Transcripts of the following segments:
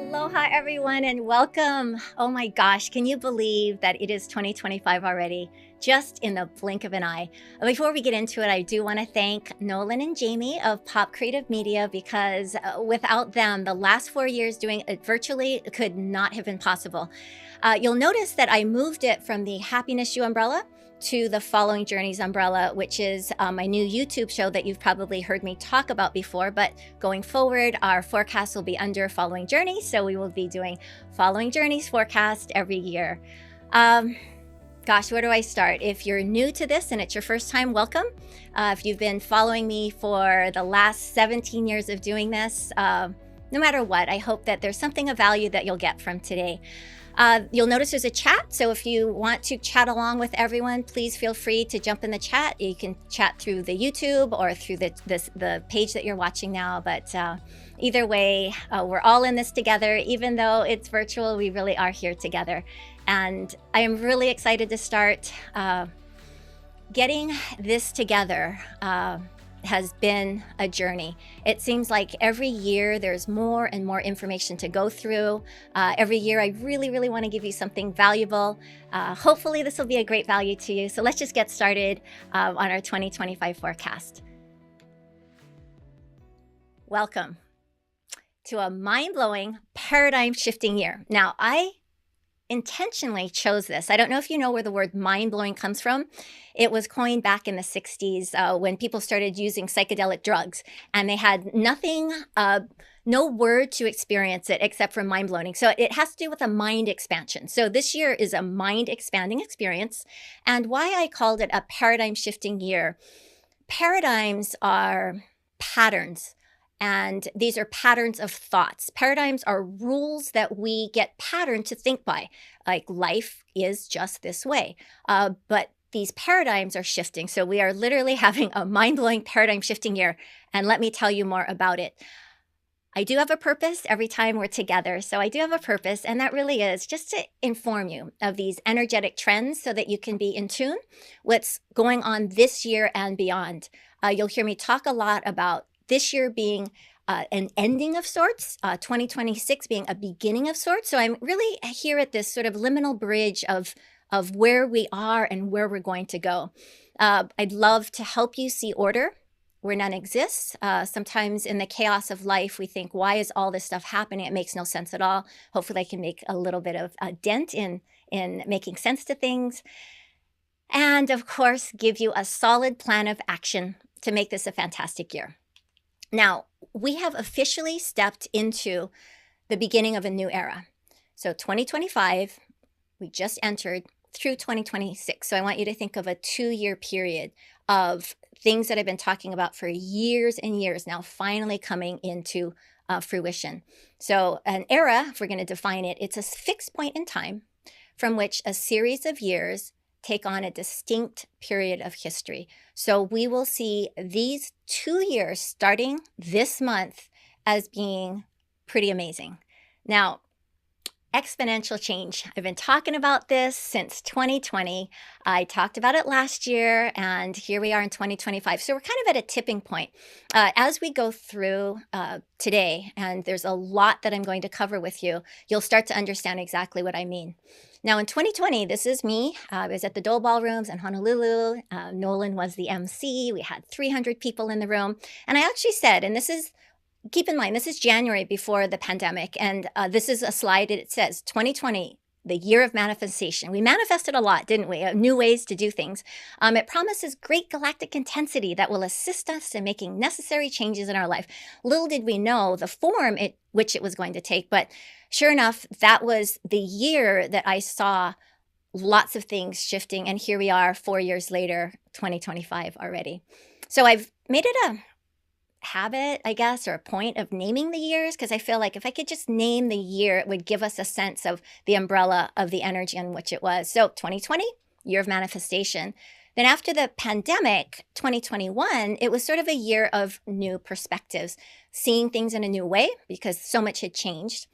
Aloha, everyone, and welcome. Oh my gosh, can you believe that it is 2025 already? Just in the blink of an eye. Before we get into it, I do want to thank Nolan and Jamie of Pop Creative Media because without them, the last 4 years doing it virtually could not have been possible. You'll notice that I moved it from the Happiness You umbrella to the Following Journeys umbrella, which is my new YouTube show that you've probably heard me talk about before. But going forward, our forecast will be under Following Journeys. So we will be doing Following Journeys forecast every year. Gosh, where do I start? If you're new to this and it's your first time, welcome. If you've been following me for the last 17 years of doing this, no matter what, I hope that there's something of value that you'll get from today. You'll notice there's a chat, so if you want to chat along with everyone, please feel free to jump in the chat. You can chat through the YouTube or through the page that you're watching now, but either way, we're all in this together. Even though it's virtual, we really are here together. And I am really excited to start getting this together. Has been a journey. It seems like every year there's more and more information to go through. Every year I really want to give you something valuable. Hopefully this will be a great value to you. So let's just get started on our 2025 forecast. Welcome to a mind-blowing, paradigm-shifting year. Now, I intentionally chose this. I don't know if you know where the word mind-blowing comes from. It was coined back in the 60s when people started using psychedelic drugs and they had nothing, no word to experience it except for mind-blowing. So it has to do with a mind expansion. So this year is a mind expanding experience. And why I called it a paradigm shifting year. Paradigms are patterns. And these are patterns of thoughts. Paradigms are rules that we get patterned to think by, like life is just this way. But these paradigms are shifting. So we are literally having a mind-blowing paradigm shifting year. And let me tell you more about it. I do have a purpose every time we're together. So I do have a purpose, and that really is just to inform you of these energetic trends so that you can be in tune with what's going on this year and beyond. You'll hear me talk a lot about this year being an ending of sorts, 2026 being a beginning of sorts. So I'm really here at this sort of liminal bridge of where we are and where we're going to go. I'd love to help you see order where none exists. Sometimes in the chaos of life, we think, why is all this stuff happening? It makes no sense at all. Hopefully I can make a little bit of a dent in making sense to things. And of course, give you a solid plan of action to make this a fantastic year. Now, we have officially stepped into the beginning of a new era. So 2025, we just entered through 2026. So I want you to think of a 2-year period of things that I've been talking about for years and years now finally coming into fruition. So an era, if we're going to define it, it's a fixed point in time from which a series of years take on a distinct period of history. So we will see these 2 years starting this month as being pretty amazing. Now, exponential change. I've been talking about this since 2020. I talked about it last year, and here we are in 2025. So we're kind of at a tipping point. As we go through today, and there's a lot that I'm going to cover with you, you'll start to understand exactly what I mean. Now, in 2020, this is me. I was at the Dole Ballrooms in Honolulu. Nolan was the MC. We had 300 people in the room. And I actually said, and this is, keep in mind, this is January before the pandemic. And this is a slide. It says 2020, the year of manifestation. We manifested a lot, didn't we? New ways to do things. It promises great galactic intensity that will assist us in making necessary changes in our life. Little did we know the form which it was going to take, but sure enough, that was the year that I saw lots of things shifting. And here we are 4 years later, 2025 already. So I've made it a habit, I guess, or a point of naming the years, because I feel like if I could just name the year, it would give us a sense of the umbrella of the energy on which it was. So 2020, year of manifestation. Then after the pandemic, 2021, it was sort of a year of new perspectives, seeing things in a new way because so much had changed.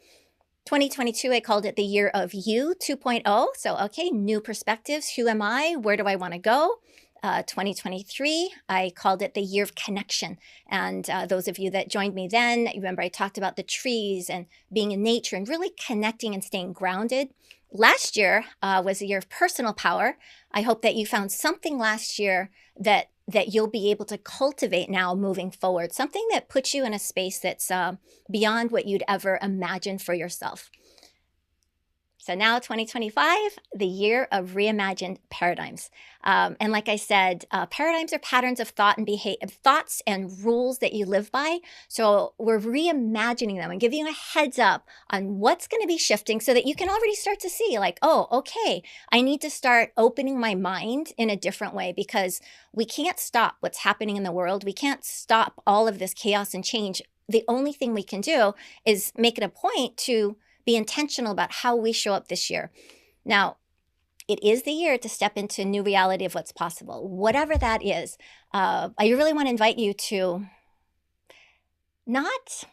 2022, I called it the year of you 2.0. So, okay, new perspectives. Who am I? Where do I want to go? 2023, I called it the year of connection. And those of you that joined me then, remember I talked about the trees and being in nature and really connecting and staying grounded. Last year was a year of personal power. I hope that you found something last year that you'll be able to cultivate now moving forward, something that puts you in a space that's beyond what you'd ever imagine for yourself. So now 2025, the year of reimagined paradigms. And like I said, paradigms are patterns of thought and thoughts and rules that you live by. So we're reimagining them and giving you a heads up on what's going to be shifting so that you can already start to see like, oh, okay, I need to start opening my mind in a different way because we can't stop what's happening in the world. We can't stop all of this chaos and change. The only thing we can do is make it a point to be intentional about how we show up this year. Now, it is the year to step into new reality of what's possible, whatever that is. I really want to invite you to not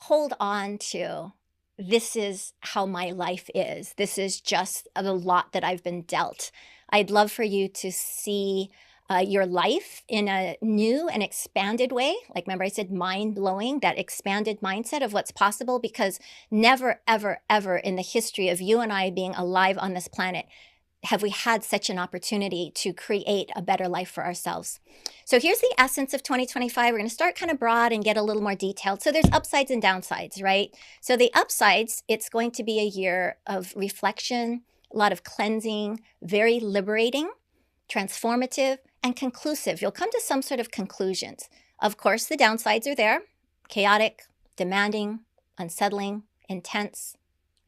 hold on to, this is how my life is. This is just the lot that I've been dealt. I'd love for you to see your life in a new and expanded way. Like, remember I said mind-blowing, that expanded mindset of what's possible, because never, ever, ever in the history of you and I being alive on this planet have we had such an opportunity to create a better life for ourselves. So here's the essence of 2025. We're going to start kind of broad and get a little more detailed. So there's upsides and downsides, right? So the upsides, it's going to be a year of reflection, a lot of cleansing, very liberating, transformative, and conclusive. You'll come to some sort of conclusions. Of course, the downsides are there: chaotic, demanding, unsettling, intense,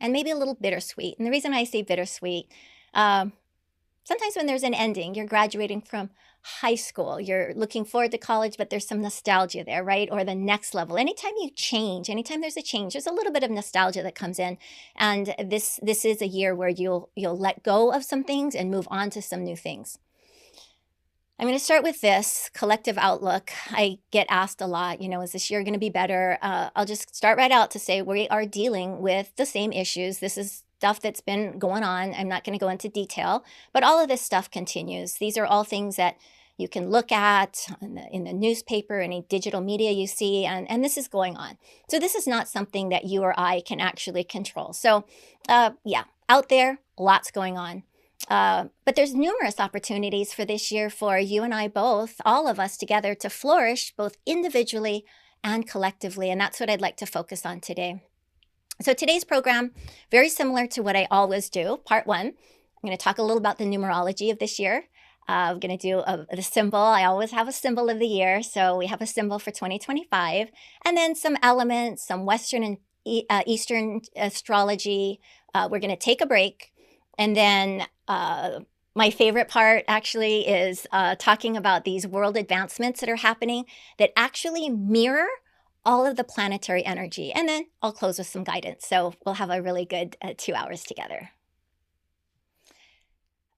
and maybe a little bittersweet. And the reason I say bittersweet, sometimes when there's an ending, you're graduating from high school, you're looking forward to college, but there's some nostalgia there, right? Or the next level. Anytime you change, anytime there's a change, there's a little bit of nostalgia that comes in. And this is a year where you'll let go of some things and move on to some new things. I'm going to start with this collective outlook. I get asked a lot, is this year going to be better? I'll just start right out to say we are dealing with the same issues. This is stuff that's been going on. I'm not going to go into detail, but all of this stuff continues. These are all things that you can look at in the newspaper, any digital media you see, and this is going on. So this is not something that you or I can actually control. So yeah, out there, lots going on. But there's numerous opportunities for this year for you and I both, all of us together, to flourish both individually and collectively. And that's what I'd like to focus on today. So today's program, very similar to what I always do. Part one, I'm going to talk a little about the numerology of this year. I'm going to do the symbol. I always have a symbol of the year. So we have a symbol for 2025. And then some elements, some Western and Eastern astrology. We're going to take a break. And then my favorite part actually is talking about these world advancements that are happening that actually mirror all of the planetary energy. And then I'll close with some guidance. So we'll have a really good 2 hours together.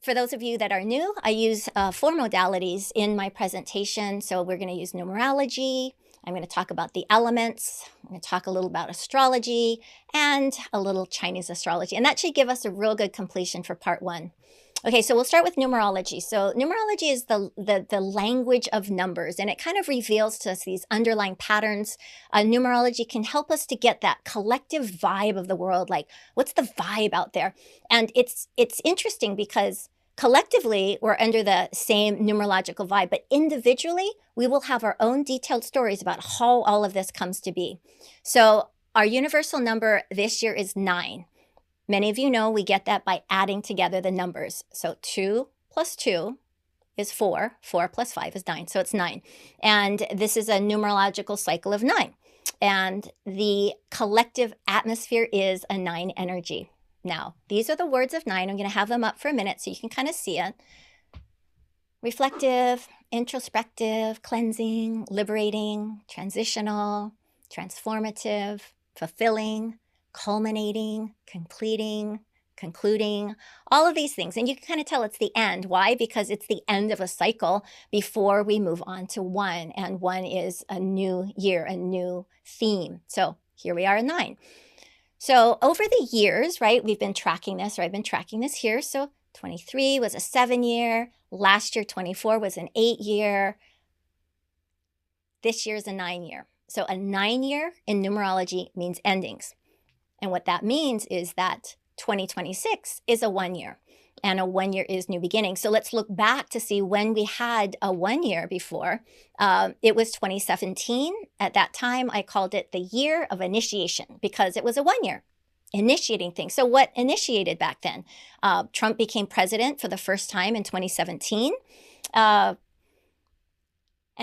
For those of you that are new, I use 4 modalities in my presentation. So we're going to use numerology. I'm going to talk about the elements. I'm going to talk a little about astrology and a little Chinese astrology. And that should give us a real good completion for part one. Okay, so we'll start with numerology. So numerology is the language of numbers, and it kind of reveals to us these underlying patterns. Numerology can help us to get that collective vibe of the world, like what's the vibe out there? And it's interesting because collectively we're under the same numerological vibe, but individually we will have our own detailed stories about how all of this comes to be. So our universal number this year is 9. Many of you know we get that by adding together the numbers. So 2 plus 2 is 4. 4 plus 5 is 9. So it's 9. And this is a numerological cycle of 9. And the collective atmosphere is a 9 energy. Now, these are the words of 9. I'm going to have them up for a minute so you can kind of see it. Reflective, introspective, cleansing, liberating, transitional, transformative, fulfilling, culminating, completing, concluding, all of these things. And you can kind of tell it's the end. Why? Because it's the end of a cycle before we move on to 1. And 1 is a new year, a new theme. So here we are in 9. So over the years, right, we've been tracking this, or I've been tracking this here. So 23 was a 7 year, Last year, 24, was an 8-year. This year's a 9-year. So a 9-year in numerology means endings. And what that means is that 2026 is a 1-year, and a 1-year is new beginning. So let's look back to see when we had a 1-year before. It was 2017. At that time, I called it the year of initiation because it was a 1-year. Initiating things. So what initiated back then? Trump became president for the first time in 2017. And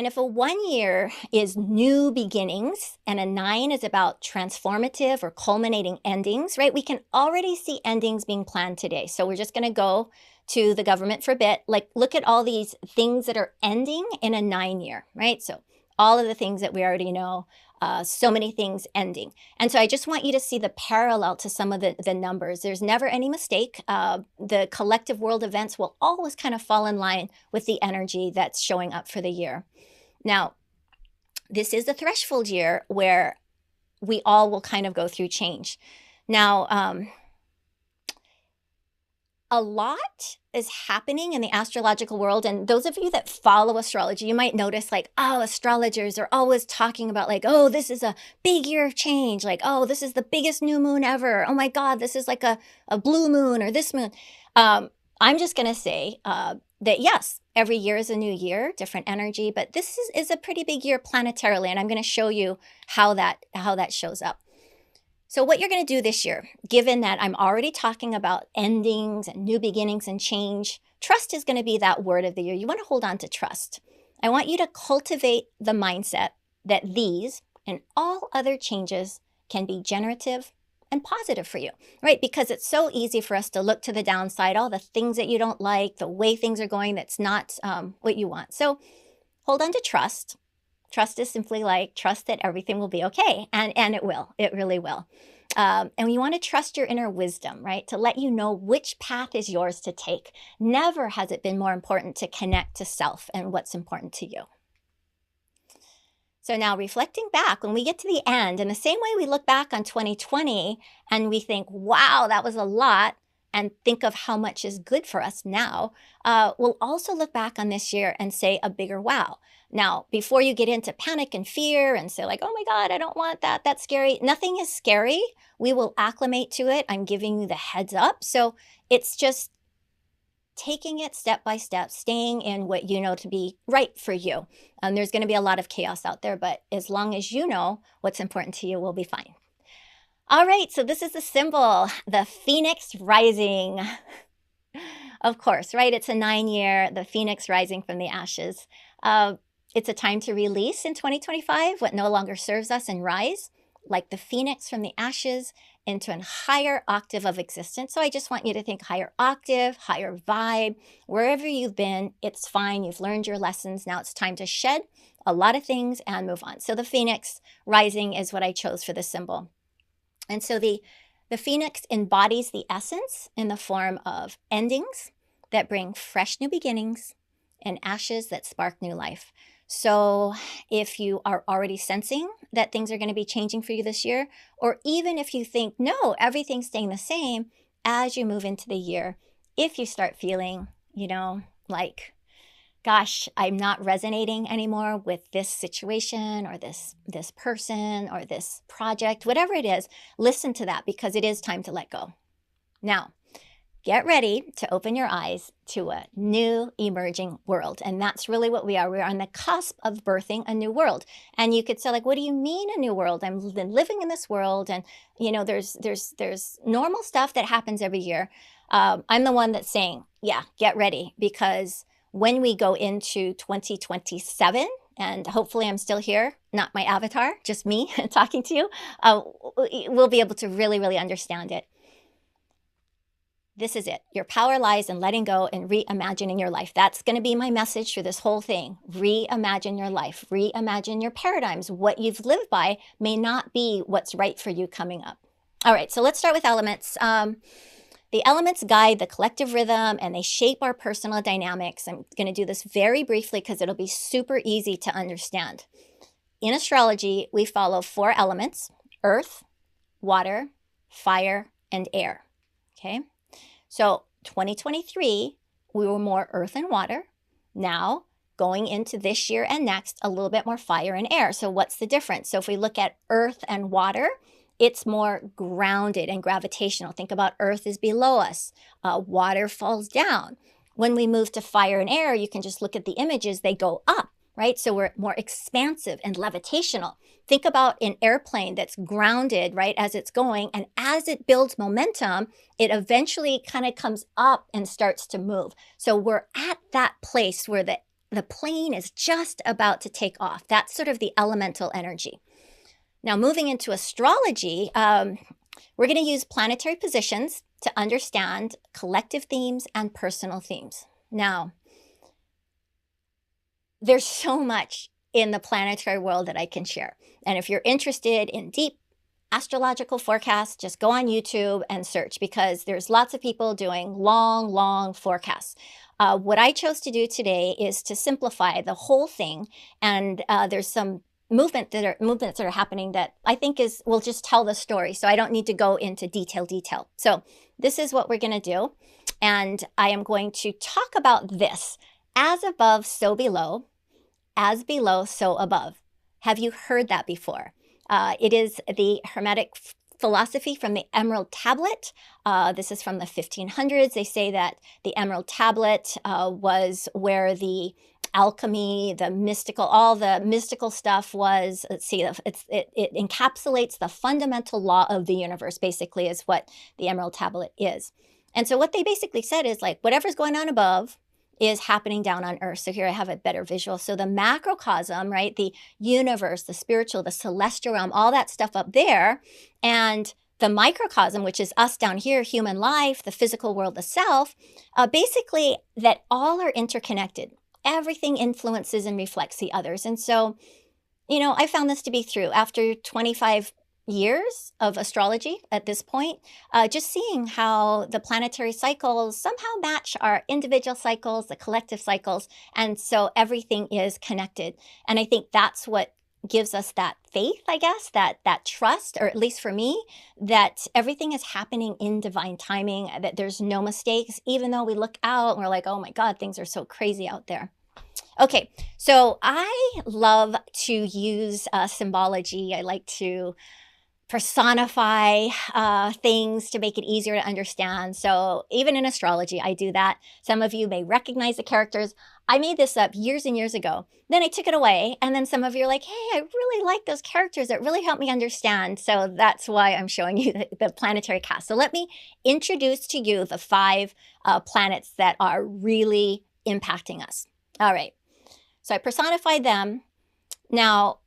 if a 1-year is new beginnings and a 9 is about transformative or culminating endings, right? We can already see endings being planned today. So we're just going to go to the government for a bit. Like, look at all these things that are ending in a 9-year, right? So all of the things that we already know, so many things ending. And so I just want you to see the parallel to some of the numbers. There's never any mistake. The collective world events will always kind of fall in line with the energy that's showing up for the year. Now, this is the threshold year where we all will kind of go through change. Now, a lot is happening in the astrological world. And those of you that follow astrology, you might notice like, oh, astrologers are always talking about like, oh, this is a big year of change. Like, oh, this is the biggest new moon ever. Oh my God, this is like a blue moon or this moon. I'm just going to say that yes, every year is a new year, different energy, but this is a pretty big year planetarily, and I'm going to show you how that shows up. So what you're going to do this year, given that I'm already talking about endings and new beginnings and change, trust is going to be that word of the year. You want to hold on to trust. I want you to cultivate the mindset that these and all other changes can be generative and positive for you, right? Because it's so easy for us to look to the downside, all the things that you don't like, the way things are going that's not what you want. So hold on to trust. Trust is simply like trust that everything will be okay. And it will. It really will. And you want to trust your inner wisdom, right? To let you know which path is yours to take. Never has it been more important to connect to self and what's important to you. So now reflecting back, when we get to the end, in the same way we look back on 2020 and we think, wow, that was a lot, and think of how much is good for us now, we'll also look back on this year and say a bigger wow. Now, before you get into panic and fear and say like, oh my God, I don't want that, that's scary. Nothing is scary. We will acclimate to it. I'm giving you the heads up. So it's just taking it step by step, staying in what you know to be right for you. There's going to be a lot of chaos out there, but as long as you know what's important to you, we'll be fine. All right, so this is the symbol, the phoenix rising. Of course, right? It's a 9-year, the phoenix rising from the ashes. It's a time to release in 2025 what no longer serves us and rise, like the phoenix from the ashes, into a higher octave of existence. So I just want you to think higher octave, higher vibe. Wherever you've been, it's fine. You've learned your lessons. Now it's time to shed a lot of things and move on. So the phoenix rising is what I chose for the symbol. And so the phoenix embodies the essence in the form of endings that bring fresh new beginnings and ashes that spark new life. So if you are already sensing that things are going to be changing for you this year, or even if you think, no, everything's staying the same as you move into the year, if you start feeling, like, gosh, I'm not resonating anymore with this situation or this person or this project, whatever it is, listen to that because it is time to let go. Now, get ready to open your eyes to a new emerging world. And that's really what we are. We're on the cusp of birthing a new world. And you could say, like, what do you mean a new world? I've been living in this world. And, there's normal stuff that happens every year. I'm the one that's saying, yeah, get ready. Because when we go into 2027, and hopefully I'm still here, not my avatar, just me talking to you, we'll be able to really, really understand it. This is it. Your power lies in letting go and reimagining your life. That's going to be my message for this whole thing. Reimagine your life. Reimagine your paradigms. What you've lived by may not be what's right for you coming up. All right, so let's start with elements. The elements guide the collective rhythm and they shape our personal dynamics. I'm going to do this very briefly because it'll be super easy to understand. In astrology, we follow 4 elements: earth, water, fire, and air. Okay? So 2023, we were more earth and water. Now, going into this year and next, a little bit more fire and air. So what's the difference? So if we look at earth and water, it's more grounded and gravitational. Think about earth is below us. Water falls down. When we move to fire and air, you can just look at the images, they go up, right? So we're more expansive and levitational. Think about an airplane that's grounded, right, as it's going. And as it builds momentum, it eventually kind of comes up and starts to move. So we're at that place where the plane is just about to take off. That's sort of the elemental energy. Now, moving into astrology, we're going to use planetary positions to understand collective themes and personal themes. Now, there's so much in the planetary world that I can share. And if you're interested in deep astrological forecasts, just go on YouTube and search, because there's lots of people doing long forecasts. What I chose to do today is to simplify the whole thing. And there's some movements that are happening that I think will just tell the story. So I don't need to go into detail. So this is what we're going to do. And I am going to talk about this: as above, so below; as below, so above. Have you heard that before? It is the Hermetic philosophy from the Emerald Tablet. This is from the 1500s. They say that the Emerald Tablet was where the alchemy, the mystical, all the mystical stuff was. Let's see, it encapsulates the fundamental law of the universe, basically, is what the Emerald Tablet is. And so what they basically said is, like, whatever's going on above is happening down on Earth. So here I have a better visual. So the macrocosm, right, the universe, the spiritual, the celestial realm, all that stuff up there, and the microcosm, which is us down here, human life, the physical world, the self, basically that all are interconnected. Everything influences and reflects the others. And so, I found this to be true after 25 years of astrology at this point, just seeing how the planetary cycles somehow match our individual cycles, the collective cycles. And so everything is connected. And I think that's what gives us that faith, I guess, that trust, or at least for me, that everything is happening in divine timing, that there's no mistakes, even though we look out and we're like, oh my God, things are so crazy out there. Okay, so I love to use symbology. I like to personify things to make it easier to understand. So even in astrology, I do that. Some of you may recognize the characters. I made this up years and years ago. Then I took it away. And then some of you are like, hey, I really like those characters. It really helped me understand. So that's why I'm showing you the planetary cast. So let me introduce to you the 5 planets that are really impacting us. All right. So I personified them. Now,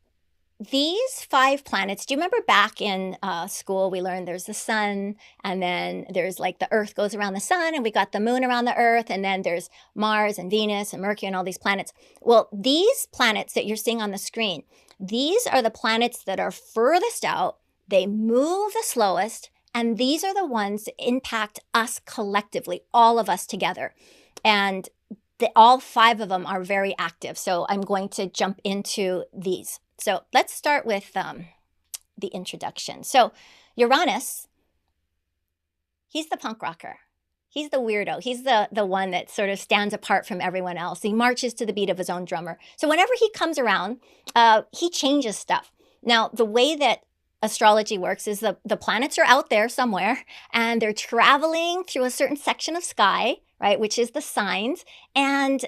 these 5 planets, do you remember back in school, we learned there's the sun, and then there's like the earth goes around the sun, and we got the moon around the earth, and then there's Mars and Venus and Mercury and all these planets. Well, these planets that you're seeing on the screen, these are the planets that are furthest out. They move the slowest, and these are the ones that impact us collectively, all of us together. And all 5 of them are very active. So I'm going to jump into these. So let's start with the introduction. So Uranus, he's the punk rocker. He's the weirdo. He's the one that sort of stands apart from everyone else. He marches to the beat of his own drummer. So whenever he comes around, he changes stuff. Now, the way that astrology works is the planets are out there somewhere, and they're traveling through a certain section of sky, right, which is the signs, and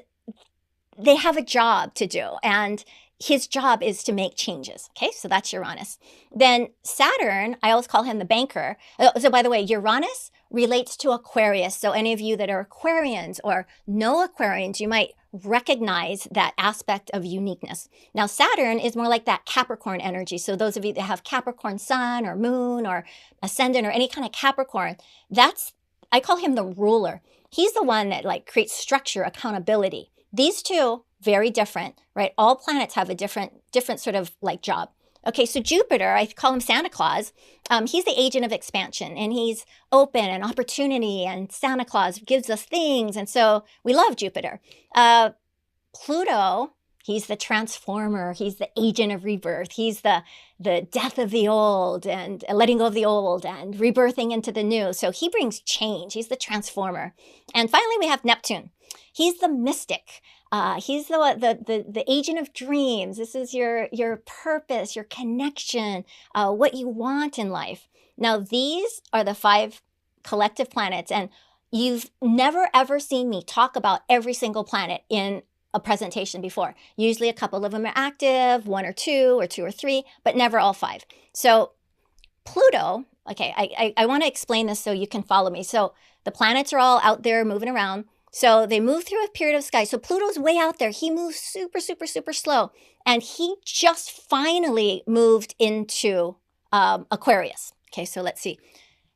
they have a job to do. And his job is to make changes. Okay, so that's Uranus. Then Saturn, I always call him the banker. So by the way, Uranus relates to Aquarius. So any of you that are Aquarians or know Aquarians, you might recognize that aspect of uniqueness. Now, Saturn is more like that Capricorn energy. So those of you that have Capricorn sun or moon or ascendant or any kind of Capricorn, I call him the ruler. He's the one that like creates structure, accountability. These two, very different, right? All planets have a different sort of like job. Okay, so Jupiter, I call him Santa Claus. He's the agent of expansion, and he's open and opportunity, and Santa Claus gives us things. And so we love Jupiter. Pluto, he's the transformer. He's the agent of rebirth. He's the death of the old and letting go of the old and rebirthing into the new. So he brings change. He's the transformer. And finally, we have Neptune. He's the mystic. He's the agent of dreams. This is your purpose, your connection, what you want in life. Now, these are the 5 collective planets, and you've never ever seen me talk about every single planet in a presentation before. Usually a couple of them are active, 1 or 2 or 3, but never all 5. So Pluto, okay, I want to explain this so you can follow me. So the planets are all out there moving around. So they move through a period of sky. So Pluto's way out there. He moves super, super, super slow. And he just finally moved into Aquarius. Okay, so let's see.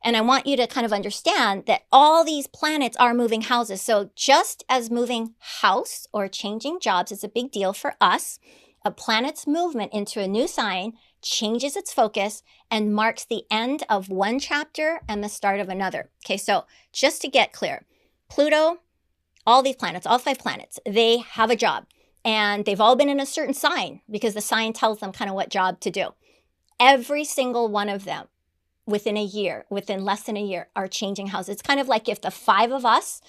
And I want you to kind of understand that all these planets are moving houses. So just as moving house or changing jobs is a big deal for us, a planet's movement into a new sign changes its focus and marks the end of one chapter and the start of another. Okay, so just to get clear, Pluto, all these planets, all 5 planets, they have a job. And they've all been in a certain sign because the sign tells them kind of what job to do. Every single one of them within a year, within less than a year, are changing houses. It's kind of like if the 5 of us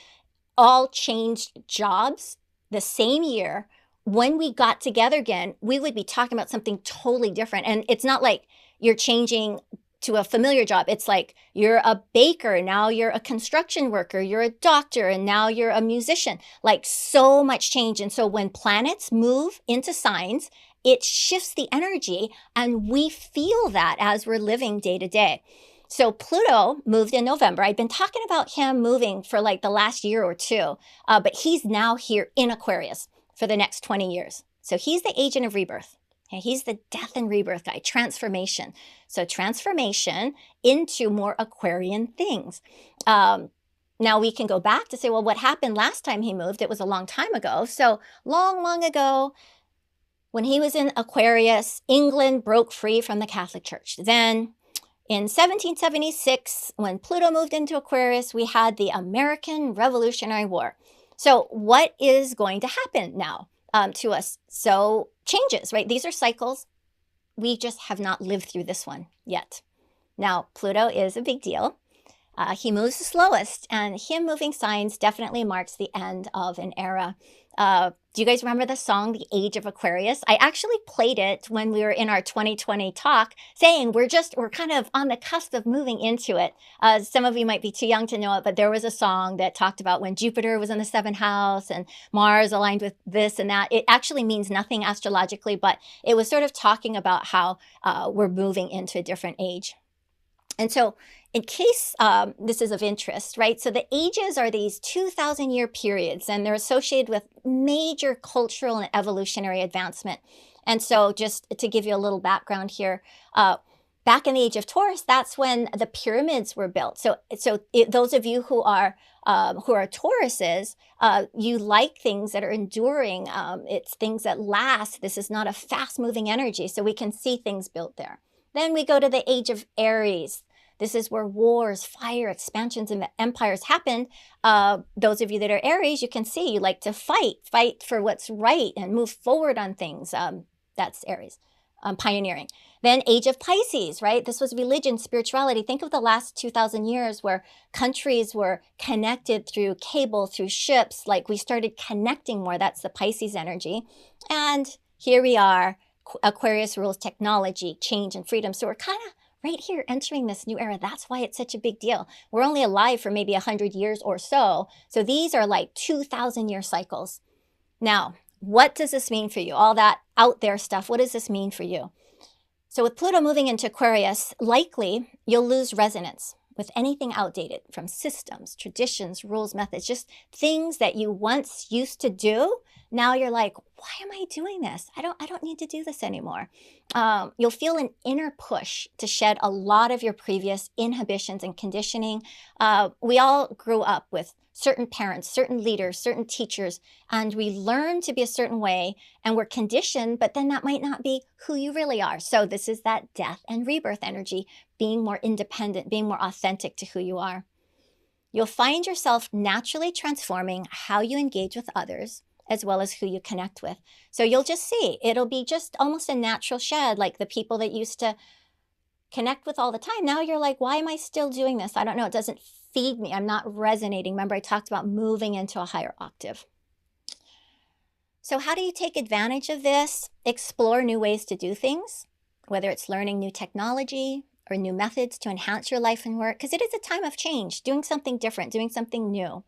all changed jobs the same year, when we got together again, we would be talking about something totally different. And it's not like you're changing to a familiar job. It's like you're a baker, now you're a construction worker, you're a doctor, and now you're a musician. Like so much change. And so when planets move into signs, it shifts the energy, and we feel that as we're living day to day. So Pluto moved in November. I'd been talking about him moving for like the last year or 2, but he's now here in Aquarius for the next 20 years. So he's the agent of rebirth. Okay, he's the death and rebirth guy, transformation. So transformation into more Aquarian things. Now we can go back to say, well, what happened last time he moved? It was a long time ago. So long, long ago, when he was in Aquarius, England broke free from the Catholic Church. Then in 1776, when Pluto moved into Aquarius, we had the American Revolutionary War. So what is going to happen now to us? So changes, right? These are cycles. We just have not lived through this one yet. Now, Pluto is a big deal. He moves the slowest, and him moving signs definitely marks the end of an era. Do you guys remember the song, The Age of Aquarius? I actually played it when we were in our 2020 talk, saying we're kind of on the cusp of moving into it. Some of you might be too young to know it, but there was a song that talked about when Jupiter was in the 7th house and Mars aligned with this and that. It actually means nothing astrologically, but it was sort of talking about how we're moving into a different age. And so in case this is of interest, right? So the ages are these 2,000-year periods, and they're associated with major cultural and evolutionary advancement. And so just to give you a little background here, back in the age of Taurus, that's when the pyramids were built. So those of you who are Tauruses, you like things that are enduring. It's things that last. This is not a fast-moving energy, so we can see things built there. Then we go to the age of Aries. This is where wars, fire, expansions, and empires happened. Those of you that are Aries, you can see you like to fight for what's right and move forward on things. That's Aries, pioneering. Then age of Pisces, right? This was religion, spirituality. Think of the last 2,000 years where countries were connected through cable, through ships. Like we started connecting more. That's the Pisces energy. And here we are. Aquarius rules technology, change, and freedom. So we're kind of right here entering this new era. That's why it's such a big deal. We're only alive for maybe 100 years or so. So these are like 2,000-year cycles. Now, what does this mean for you? All that out there stuff, what does this mean for you? So with Pluto moving into Aquarius, likely you'll lose resonance with anything outdated, from systems, traditions, rules, methods, just things that you once used to do. Now you're like, why am I doing this? I don't need to do this anymore. You'll feel an inner push to shed a lot of your previous inhibitions and conditioning. We all grew up with certain parents, certain leaders, certain teachers, and we learn to be a certain way, and we're conditioned, but then that might not be who you really are. So this is that death and rebirth energy, being more independent, being more authentic to who you are. You'll find yourself naturally transforming how you engage with others, as well as who you connect with. So you'll just see, it'll be just almost a natural shed, like the people that used to connect with all the time. Now you're like, why am I still doing this? I don't know. It doesn't feed me. I'm not resonating. Remember, I talked about moving into a higher octave. So how do you take advantage of this? Explore new ways to do things, whether it's learning new technology or new methods to enhance your life and work, because it is a time of change, doing something different, doing something new.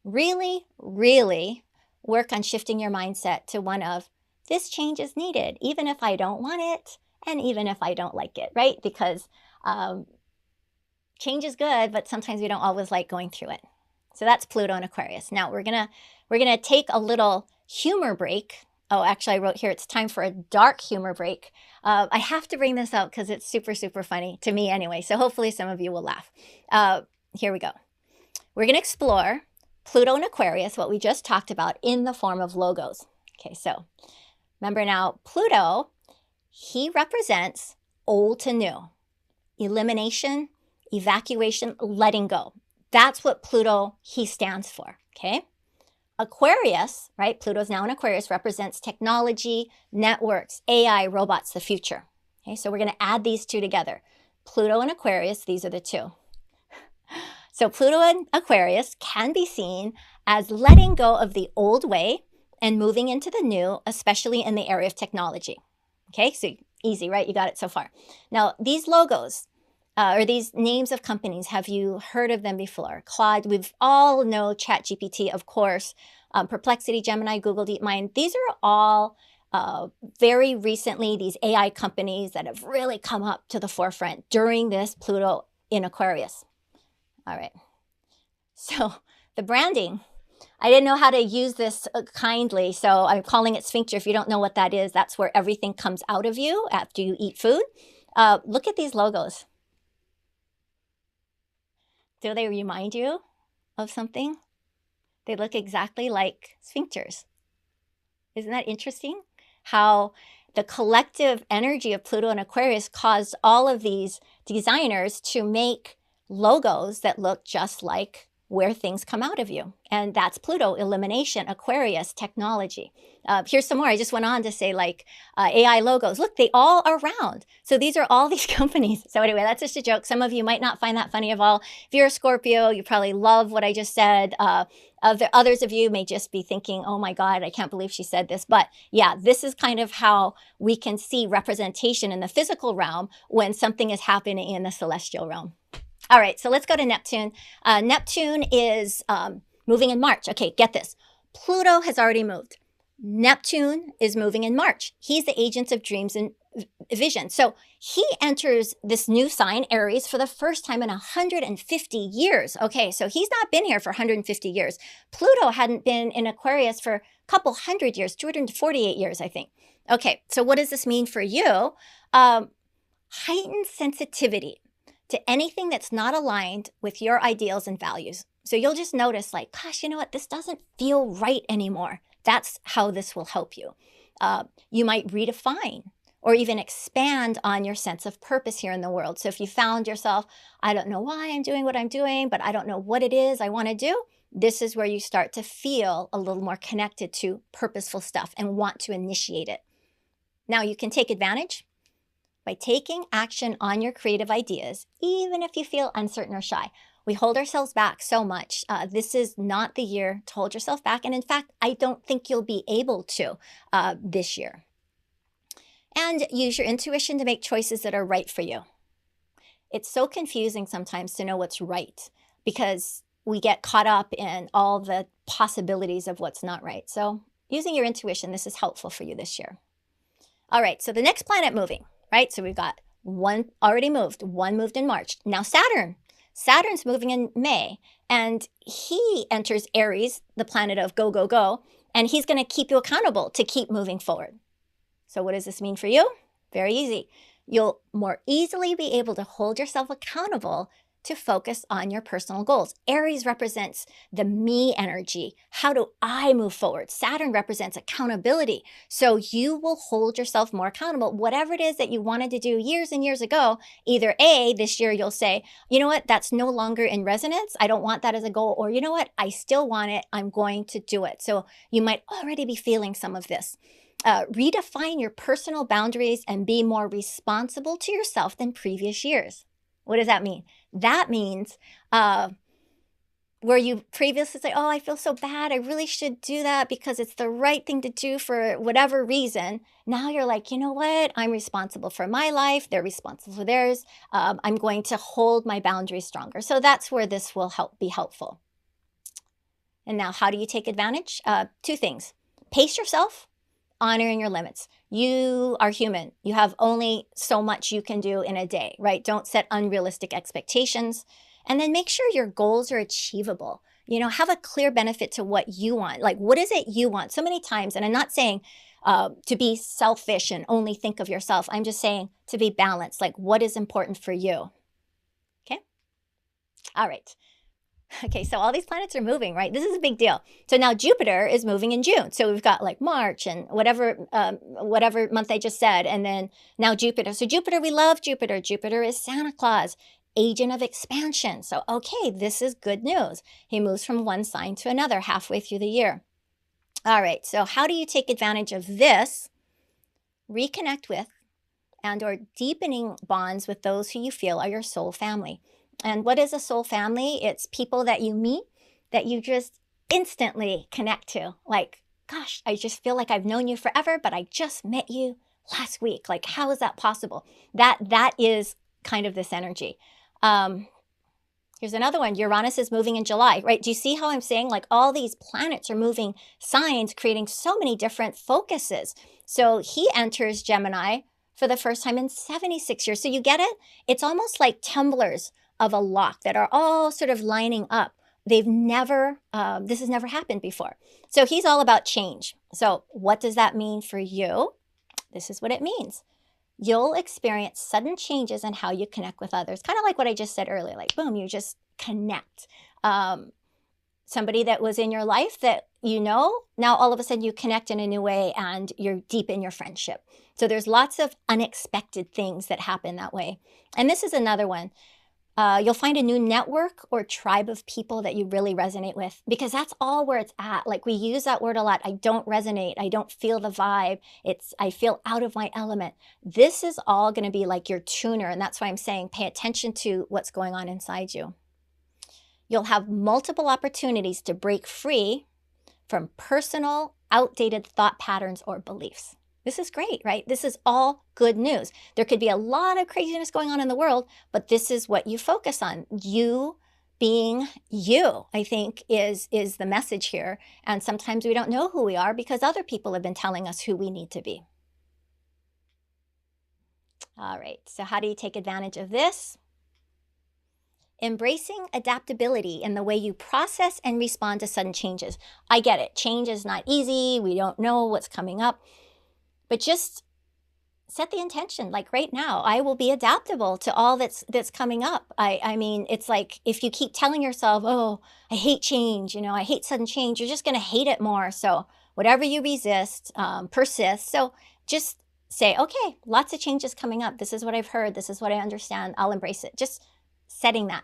Really, really work on shifting your mindset to one of, this change is needed, even if I don't want it, and even if I don't like it, right? Because change is good, but sometimes we don't always like going through it. So that's Pluto and Aquarius. Now we're gonna take a little humor break. Oh, actually, I wrote here, it's time for a dark humor break. I have to bring this up because it's super, super funny to me anyway. So hopefully some of you will laugh. Here we go. We're going to explore Pluto and Aquarius, what we just talked about, in the form of logos. Okay, so remember now, Pluto, he represents old to new, elimination, evacuation, letting go. That's what Pluto, he stands for, okay? Aquarius, right? Pluto's now in Aquarius, represents technology, networks, AI, robots, the future. Okay, so we're going to add these two together. Pluto and Aquarius, these are the two. So Pluto and Aquarius can be seen as letting go of the old way and moving into the new, especially in the area of technology. Okay, so easy, right? You got it so far. Now, these logos, or these names of companies, have you heard of them before? Claude, we've all know ChatGPT, of course, Perplexity, Gemini, Google, DeepMind. These are all very recently, these AI companies that have really come up to the forefront during this Pluto in Aquarius. All right, so the branding, I didn't know how to use this kindly, so I'm calling it sphincter. If you don't know what that is, that's where everything comes out of you after you eat food. Look at these logos. Do they remind you of something? They look exactly like sphincters. Isn't that interesting? How the collective energy of Pluto and Aquarius caused all of these designers to make logos that look just like where things come out of you. And that's Pluto, elimination, Aquarius, technology. Here's some more. I just went on to say like AI logos. Look, they all are round. So these are all these companies. So anyway, that's just a joke. Some of you might not find that funny at all. If you're a Scorpio, you probably love what I just said. Others of you may just be thinking, oh my God, I can't believe she said this. But yeah, this is kind of how we can see representation in the physical realm when something is happening in the celestial realm. All right, so let's go to Neptune. Neptune is moving in March. Okay, get this. Pluto has already moved. Neptune is moving in March. He's the agent of dreams and vision. So he enters this new sign, Aries, for the first time in 150 years. Okay, so he's not been here for 150 years. Pluto hadn't been in Aquarius for a couple hundred years, 248 years, I think. Okay, so what does this mean for you? Heightened sensitivity to anything that's not aligned with your ideals and values. So you'll just notice like, gosh, you know what? This doesn't feel right anymore. That's how this will help you. You might redefine or even expand on your sense of purpose here in the world. So if you found yourself, I don't know why I'm doing what I'm doing, but I don't know what it is I want to do, this is where you start to feel a little more connected to purposeful stuff and want to initiate it. Now you can take advantage by taking action on your creative ideas, even if you feel uncertain or shy. We hold ourselves back so much. This is not the year to hold yourself back. And in fact, I don't think you'll be able to this year. And use your intuition to make choices that are right for you. It's so confusing sometimes to know what's right because we get caught up in all the possibilities of what's not right. So using your intuition, this is helpful for you this year. All right, so the next planet moving, right? So we've got one already moved, one moved in March. Now Saturn. Saturn's moving in May, and he enters Aries, the planet of go, go, go, and he's going to keep you accountable to keep moving forward. So what does this mean for you? Very easy. You'll more easily be able to hold yourself accountable to focus on your personal goals. Aries represents the me energy. How do I move forward? Saturn represents accountability. So you will hold yourself more accountable. Whatever it is that you wanted to do years and years ago, either A, this year you'll say, you know what, that's no longer in resonance. I don't want that as a goal. Or you know what, I still want it. I'm going to do it. So you might already be feeling some of this. Redefine your personal boundaries and be more responsible to yourself than previous years. What does that mean? That means where you previously say, oh, I feel so bad, I really should do that because it's the right thing to do for whatever reason. Now you're like, you know what? I'm responsible for my life. They're responsible for theirs. I'm going to hold my boundaries stronger. So that's where this will be helpful. And now, how do you take advantage? Two things. Pace yourself, honoring your limits. You are human. You have only so much you can do in a day, right? Don't set unrealistic expectations. And then make sure your goals are achievable. You know, have a clear benefit to what you want. Like, what is it you want? So many times, and I'm not saying to be selfish and only think of yourself. I'm just saying to be balanced. Like, what is important for you? Okay. All right. Okay, so all these planets are moving, right? This is a big deal. So now Jupiter is moving in June. So we've got like March and whatever month I just said, and then now Jupiter. So Jupiter, we love Jupiter. Jupiter is Santa Claus, agent of expansion. So okay, this is good news. He moves from one sign to another halfway through the year. All right, so how do you take advantage of this? Reconnect with and/or deepening bonds with those who you feel are your soul family. And what is a soul family? It's people that you meet that you just instantly connect to. Like, gosh, I just feel like I've known you forever, but I just met you last week. Like, how is that possible? That is kind of this energy. Here's another one. Uranus is moving in July, right? Do you see how I'm saying like all these planets are moving signs, creating so many different focuses? So he enters Gemini for the first time in 76 years. So you get it? It's almost like tumblers of a lock that are all sort of lining up. They've never, this has never happened before. So he's all about change. So what does that mean for you? This is what it means. You'll experience sudden changes in how you connect with others. Kind of like what I just said earlier, like boom, you just connect. Somebody that was in your life that you know, now all of a sudden you connect in a new way and you're deep in your friendship. So there's lots of unexpected things that happen that way. And this is another one. You'll find a new network or tribe of people that you really resonate with, because that's all where it's at. Like we use that word a lot. I don't resonate. I don't feel the vibe. I feel out of my element. This is all going to be like your tuner. And that's why I'm saying pay attention to what's going on inside you. You'll have multiple opportunities to break free from personal, outdated thought patterns or beliefs. This is great, right? This is all good news. There could be a lot of craziness going on in the world, but this is what you focus on. You being you, I think, is the message here. And sometimes we don't know who we are because other people have been telling us who we need to be. All right, so how do you take advantage of this? Embracing adaptability in the way you process and respond to sudden changes. I get it. Change is not easy. We don't know what's coming up. But just set the intention, like right now, I will be adaptable to all that's coming up. I mean, it's like if you keep telling yourself, oh, I hate change, you know, I hate sudden change, you're just going to hate it more. So whatever you resist, persists. So just say, okay, lots of changes coming up. This is what I've heard. This is what I understand. I'll embrace it. Just setting that.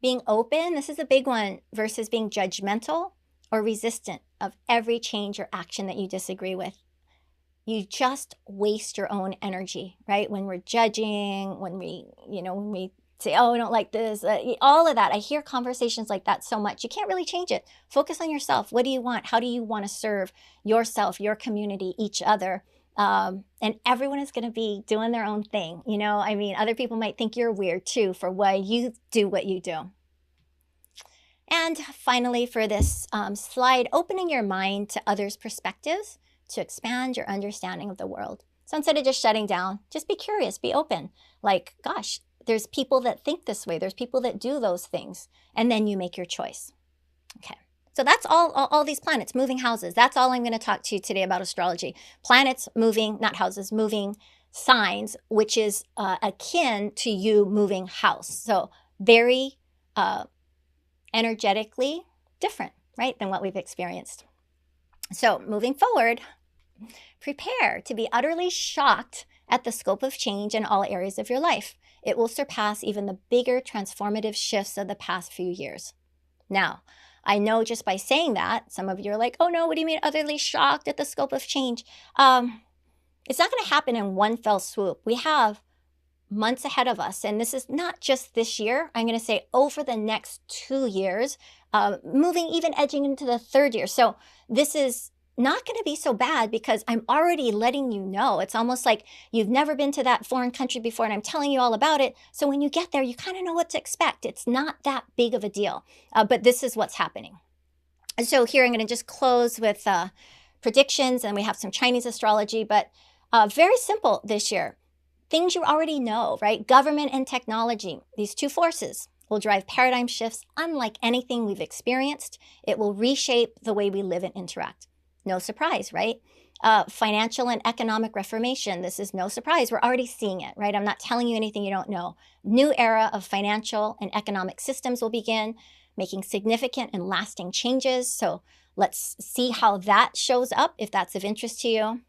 Being open, this is a big one, versus being judgmental or resistant of every change or action that you disagree with. You just waste your own energy, right? When we're judging, when we say, oh, I don't like this, all of that. I hear conversations like that so much. You can't really change it. Focus on yourself. What do you want? How do you want to serve yourself, your community, each other? And everyone is going to be doing their own thing. You know, I mean, other people might think you're weird too for why you do what you do. And finally, for this slide, opening your mind to others' perspectives to expand your understanding of the world. So instead of just shutting down, just be curious, be open. Like, gosh, there's people that think this way. There's people that do those things. And then you make your choice. Okay. So that's all these planets, moving houses. That's all I'm going to talk to you today about astrology. Planets moving, not houses, moving signs, which is akin to you moving house. So very energetically different, right, than what we've experienced. So moving forward, prepare to be utterly shocked at the scope of change in all areas of your life. It will surpass even the bigger transformative shifts of the past few years. Now, I know just by saying that, some of you are like, oh no, what do you mean utterly shocked at the scope of change? It's not going to happen in one fell swoop. We have months ahead of us. And this is not just this year. I'm going to say over the next 2 years, moving, even edging into the 3rd year. So this is not going to be so bad because I'm already letting you know. It's almost like you've never been to that foreign country before and I'm telling you all about it. So when you get there, you kind of know what to expect. It's not that big of a deal, but this is what's happening. And so here I'm going to just close with predictions, and we have some Chinese astrology, but very simple this year. Things you already know, right? Government and technology, these two forces will drive paradigm shifts unlike anything we've experienced. It will reshape the way we live and interact. No surprise, right? Financial and economic reformation. This is no surprise. We're already seeing it, right? I'm not telling you anything you don't know. New era of financial and economic systems will begin, making significant and lasting changes. So let's see how that shows up if that's of interest to you.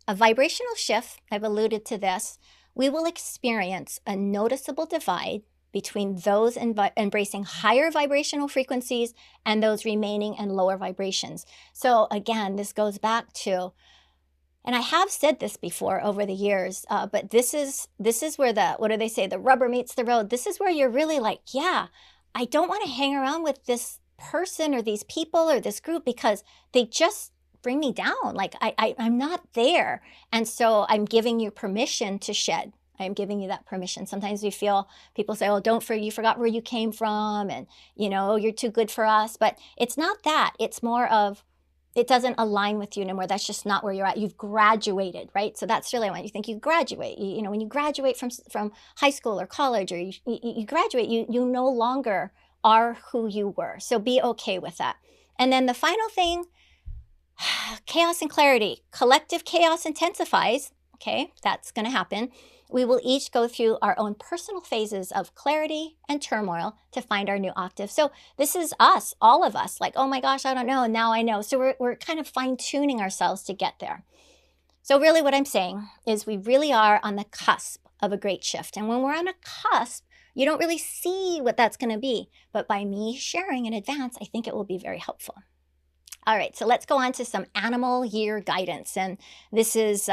A vibrational shift, I've alluded to this, we will experience a noticeable divide between those embracing higher vibrational frequencies and those remaining in lower vibrations. So again, this goes back to, and I have said this before over the years, but this is where what do they say? The rubber meets the road. This is where you're really like, yeah, I don't want to hang around with this person or these people or this group because they just bring me down. Like I'm not there. And so I'm giving you permission to shed. I'm giving you that permission. Sometimes we feel, people say, oh, you forgot where you came from. And, you're too good for us. But it's not that. It's more of, it doesn't align with you anymore. That's just not where you're at. You've graduated, right? So that's really when you think you graduate. When you graduate from high school or college, or you graduate, you no longer are who you were. So be okay with that. And then the final thing, chaos and clarity. Collective chaos intensifies. Okay, that's going to happen. We will each go through our own personal phases of clarity and turmoil to find our new octave. So this is us, all of us, like, oh my gosh, I don't know, and now I know. So we're kind of fine-tuning ourselves to get there. So really what I'm saying is we really are on the cusp of a great shift. And when we're on a cusp, you don't really see what that's going to be. But by me sharing in advance, I think it will be very helpful. All right, so let's go on to some animal year guidance. And this is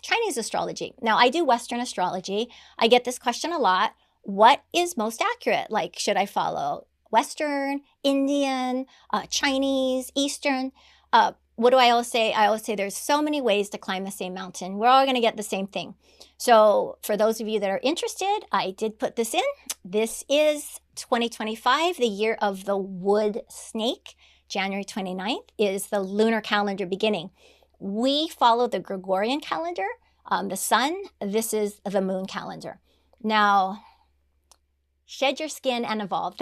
Chinese astrology. Now, I do Western astrology. I get this question a lot. What is most accurate? Like, should I follow Western, Indian, Chinese, Eastern? What do I always say? I always say there's so many ways to climb the same mountain. We're all going to get the same thing. So for those of you that are interested, I did put this in. This is 2025, the year of the wood snake. January 29th is the lunar calendar beginning. We follow the Gregorian calendar, the sun. This is the moon calendar. Now, shed your skin and evolve.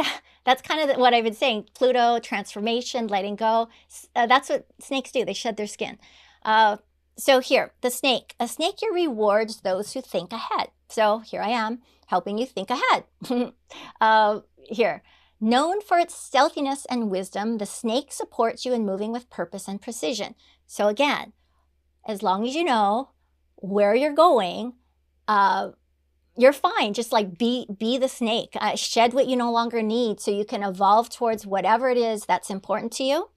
That's kind of what I've been saying. Pluto, transformation, letting go. That's what snakes do. They shed their skin. So here, the snake. A snake here rewards those who think ahead. So here I am, helping you think ahead. Here. Known for its stealthiness and wisdom, the snake supports you in moving with purpose and precision. So again, as long as you know where you're going, you're fine. Just like be the snake. Shed what you no longer need so you can evolve towards whatever it is that's important to you.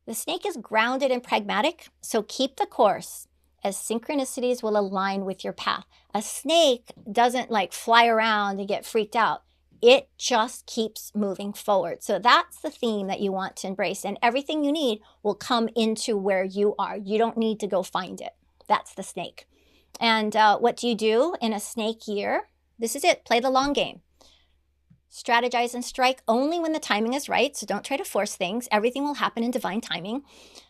The snake is grounded and pragmatic, so keep the course as synchronicities will align with your path. A snake doesn't like fly around and get freaked out. It just keeps moving forward. So that's the theme that you want to embrace. And everything you need will come into where you are. You don't need to go find it. That's the snake. And what do you do in a snake year? This is it. Play the long game. Strategize and strike only when the timing is right. So don't try to force things. Everything will happen in divine timing.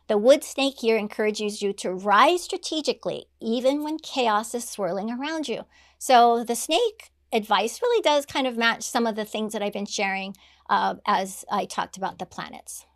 The wood snake year encourages you to rise strategically, even when chaos is swirling around you. So the snake advice really does kind of match some of the things that I've been sharing as I talked about the planets.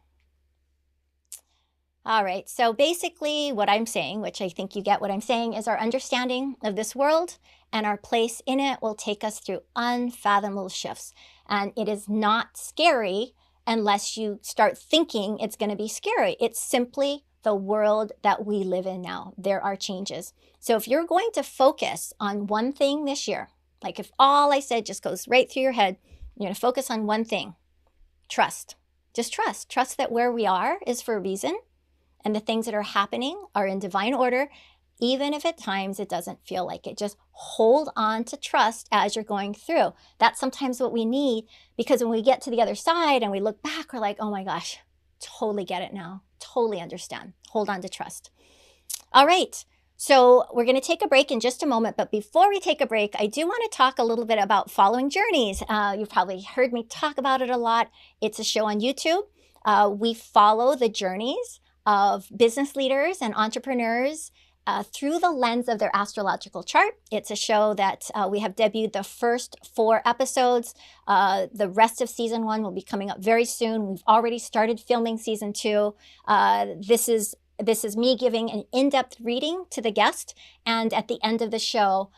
All right, so basically what I'm saying, which I think you get what I'm saying, is our understanding of this world and our place in it will take us through unfathomable shifts. And it is not scary unless you start thinking it's going to be scary. It's simply the world that we live in now. There are changes. So if you're going to focus on one thing this year, like if all I said just goes right through your head, you're going to focus on one thing, trust. Just trust. Trust that where we are is for a reason, and the things that are happening are in divine order, even if at times it doesn't feel like it. Just hold on to trust as you're going through. That's sometimes what we need, because when we get to the other side and we look back, we're like, oh my gosh, totally get it now. Totally understand. Hold on to trust. All right. So we're going to take a break in just a moment. But before we take a break, I do want to talk a little bit about following journeys. You've probably heard me talk about it a lot. It's a show on YouTube. We follow the journeys of business leaders and entrepreneurs through the lens of their astrological chart. It's a show that we have debuted the first 4 episodes. The rest of season 1 will be coming up very soon. We've already started filming season 2. This is me giving an in-depth reading to the guest, and at the end of the show,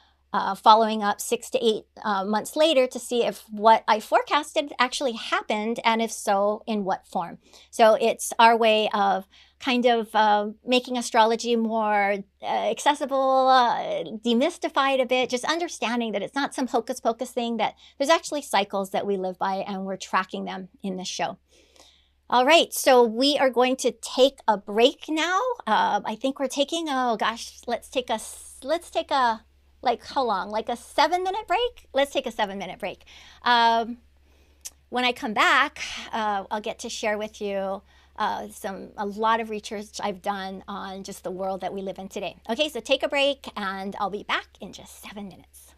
following up 6 to 8 months later to see if what I forecasted actually happened, and if so, in what form. So it's our way of kind of making astrology more accessible, demystified a bit, just understanding that it's not some hocus pocus thing, that there's actually cycles that we live by, and we're tracking them in this show. All right, so we are going to take a break now. I think we're taking, oh gosh, let's take a, like how long? Like a 7-minute break? Let's take a 7-minute break. When I come back, I'll get to share with you a lot of research I've done on just the world that we live in today. Okay, so take a break, and I'll be back in just 7 minutes.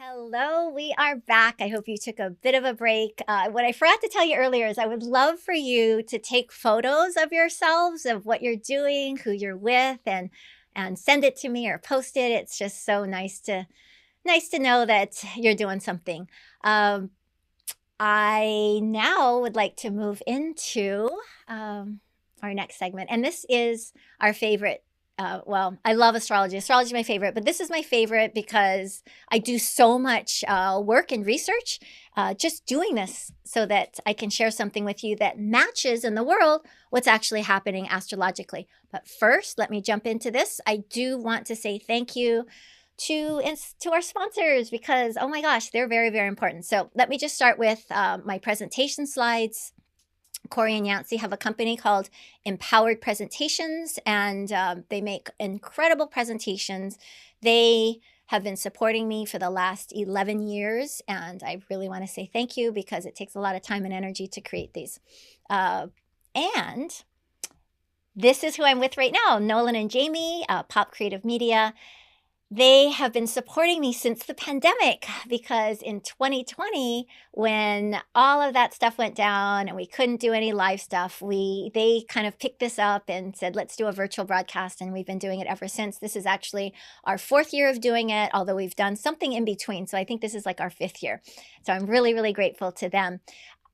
Hello, we are back. I hope you took a bit of a break. What I forgot to tell you earlier is I would love for you to take photos of yourselves, of what you're doing, who you're with, and send it to me or post it. It's just so nice to know that you're doing something. Um, I now would like to move into our next segment, and this is our favorite. Well, I love astrology. Astrology is my favorite, but this is my favorite because I do so much work and research just doing this so that I can share something with you that matches in the world what's actually happening astrologically. But first, let me jump into this. I do want to say thank you to our sponsors because, oh my gosh, they're very, very important. So let me just start with my presentation slides. Corey and Yancey have a company called Empowered Presentations, and they make incredible presentations. They have been supporting me for the last 11 years, and I really want to say thank you because it takes a lot of time and energy to create these. And this is who I'm with right now, Nolan and Jamie, Pop Creative Media. They have been supporting me since the pandemic because in 2020, when all of that stuff went down and we couldn't do any live stuff, they kind of picked this up and said, let's do a virtual broadcast. And we've been doing it ever since. This is actually our 4th year of doing it, although we've done something in between. So I think this is like our 5th year. So I'm really, really grateful to them.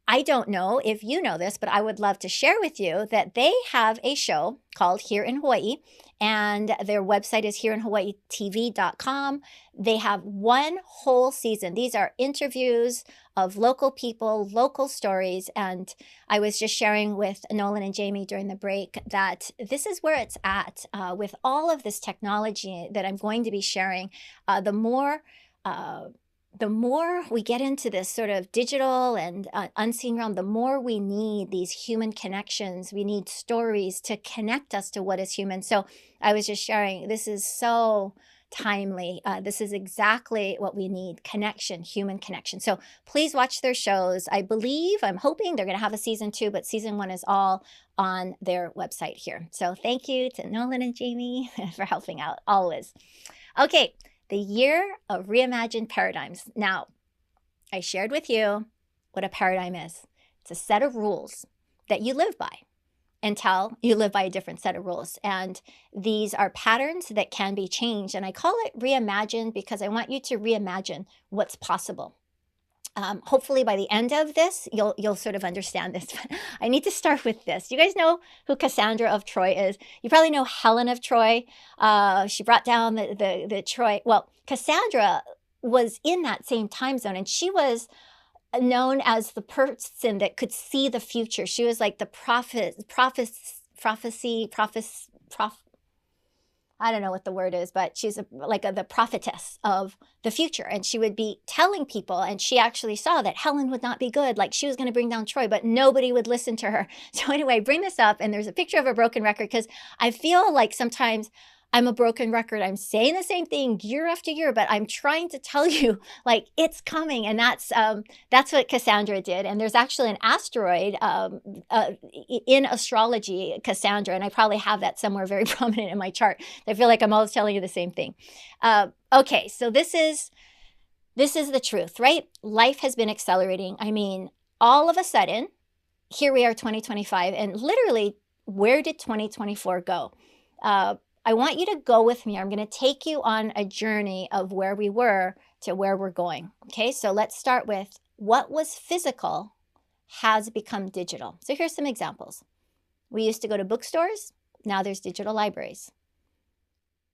I don't know if you know this, but I would love to share with you that they have a show called Here in Hawaii, and their website is hereinhawaiitv.com. They have one whole season. These are interviews of local people, local stories, and I was just sharing with Nolan and Jamie during the break that this is where it's at with all of this technology that I'm going to be sharing. The more we get into this sort of digital and unseen realm, the more we need these human connections. We need stories to connect us to what is human. So I was just sharing, this is so timely. This is exactly what we need, connection, human connection. So please watch their shows. I'm hoping they're going to have a season 2, but season 1 is all on their website here. So thank you to Nolan and Jamie for helping out always. Okay. The year of reimagined paradigms. Now, I shared with you what a paradigm is. It's a set of rules that you live by until you live by a different set of rules. And these are patterns that can be changed. And I call it reimagined because I want you to reimagine what's possible. Hopefully by the end of this, you'll sort of understand this. I need to start with this. You guys know who Cassandra of Troy is. You probably know Helen of Troy. She brought down the Troy. Well, Cassandra was in that same time zone, and she was known as the person that could see the future. She was like the I don't know what the word is, but she's the prophetess of the future. And she would be telling people, and she actually saw that Helen would not be good. Like she was going to bring down Troy, but nobody would listen to her. So anyway, I bring this up, and there's a picture of a broken record because I feel like sometimes I'm a broken record. I'm saying the same thing year after year, but I'm trying to tell you like it's coming. And that's what Cassandra did. And there's actually an asteroid in astrology, Cassandra, and I probably have that somewhere very prominent in my chart. I feel like I'm always telling you the same thing. Okay, so this is the truth, right? Life has been accelerating. I mean, all of a sudden, here we are 2025, and literally, where did 2024 go? I want you to go with me. I'm going to take you on a journey of where we were to where we're going. Okay, so let's start with what was physical has become digital. So here's some examples. We used to go to bookstores. Now there's digital libraries.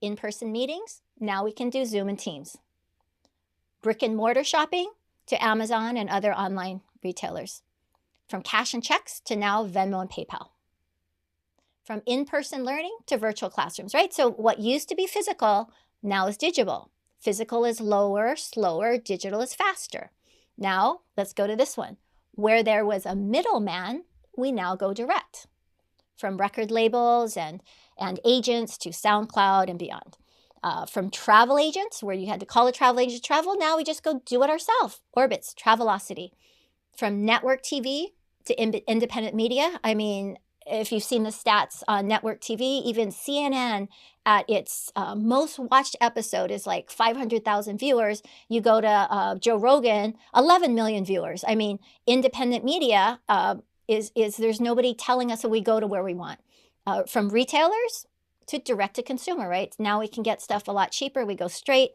In-person meetings. Now we can do Zoom and Teams. Brick and mortar shopping to Amazon and other online retailers. From cash and checks to now Venmo and PayPal. From in-person learning to virtual classrooms, right? So what used to be physical now is digital. Physical is lower, slower, digital is faster. Now, let's go to this one. Where there was a middleman, we now go direct. From record labels and agents to SoundCloud and beyond. From travel agents, where you had to call a travel agent to travel, now we just go do it ourselves. Orbitz, Travelocity. From network TV to independent media, I mean, if you've seen the stats on network TV, even CNN at its most watched episode is like 500,000 viewers. You go to Joe Rogan, 11 million viewers. I mean, independent media is there's nobody telling us that we go to where we want. From retailers to direct to consumer, right? Now we can get stuff a lot cheaper. We go straight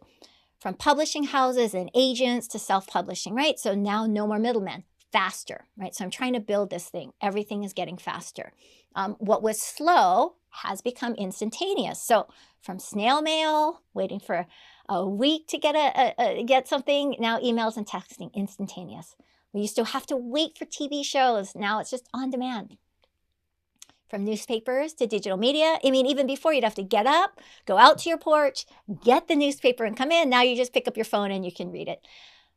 from publishing houses and agents to self-publishing, right? So now no more middlemen. Faster, right? So I'm trying to build this thing. Everything is getting faster. What was slow has become instantaneous. So from snail mail, waiting for a week to get something, now emails and texting, instantaneous. We used to have to wait for TV shows. Now it's just on demand. From newspapers to digital media. I mean, even before you'd have to get up, go out to your porch, get the newspaper and come in. Now you just pick up your phone and you can read it.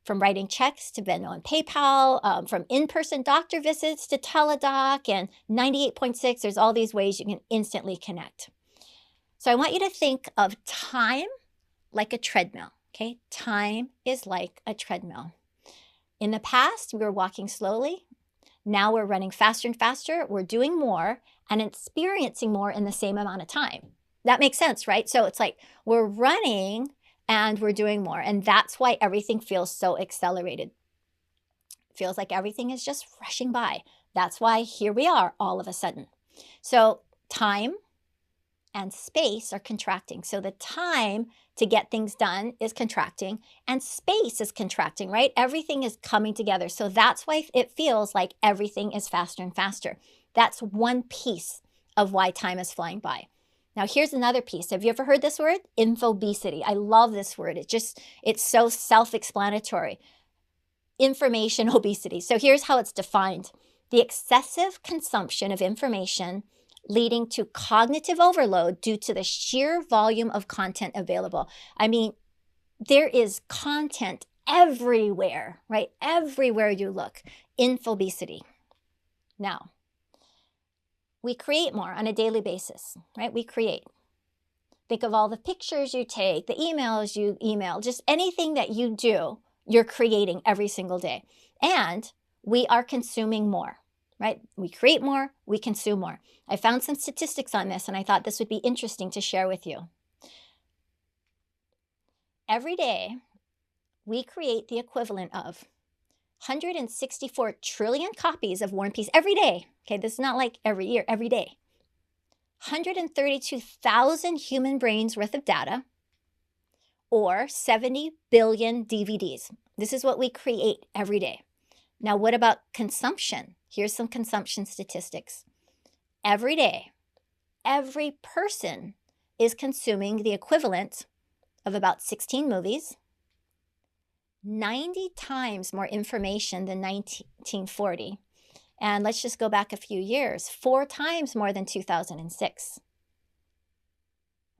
From writing checks to Venmo and PayPal, from in-person doctor visits to teledoc and 98.6, there's all these ways you can instantly connect. So I want you to think of time like a treadmill, okay? Time is like a treadmill. In the past, we were walking slowly. Now we're running faster and faster. We're doing more and experiencing more in the same amount of time. That makes sense, right? So it's like we're running and we're doing more. And that's why everything feels so accelerated. It feels like everything is just rushing by. That's why here we are all of a sudden. So time and space are contracting. So the time to get things done is contracting and space is contracting, right? Everything is coming together. So that's why it feels like everything is faster and faster. That's one piece of why time is flying by. Now, here's another piece. Have you ever heard this word? Infobesity. I love this word. It's so self-explanatory. Information obesity. So here's how it's defined. The excessive consumption of information leading to cognitive overload due to the sheer volume of content available. I mean, there is content everywhere, right? Everywhere you look. Infobesity. Now, we create more on a daily basis, right? We create. Think of all the pictures you take, the emails you email, just anything that you do, you're creating every single day. And we are consuming more, right? We create more, we consume more. I found some statistics on this and I thought this would be interesting to share with you. Every day, we create the equivalent of 164 trillion copies of War and Peace every day. Okay, this is not like every year, every day. 132,000 human brains worth of data, or 70 billion DVDs. This is what we create every day. Now, what about consumption? Here's some consumption statistics. Every day, every person is consuming the equivalent of about 16 movies, 90 times more information than 1940. And let's just go back a few years, 4 times more than 2006.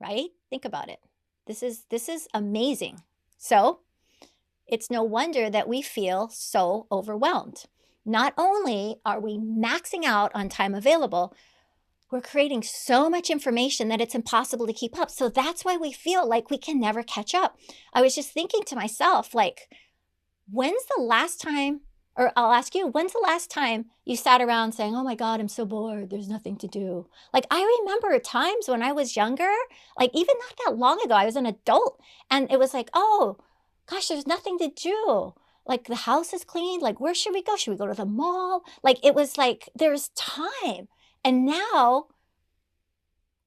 Right? Think about it. This is amazing. So it's no wonder that we feel so overwhelmed. Not only are we maxing out on time available, we're creating so much information that it's impossible to keep up. So that's why we feel like we can never catch up. I was just thinking to myself, like, when's the last time, or I'll ask you, when's the last time you sat around saying, oh my God, I'm so bored, there's nothing to do? Like, I remember times when I was younger, like even not that long ago, I was an adult and it was like, oh gosh, there's nothing to do. Like the house is clean, like where should we go? Should we go to the mall? Like it was like, there's time. And now,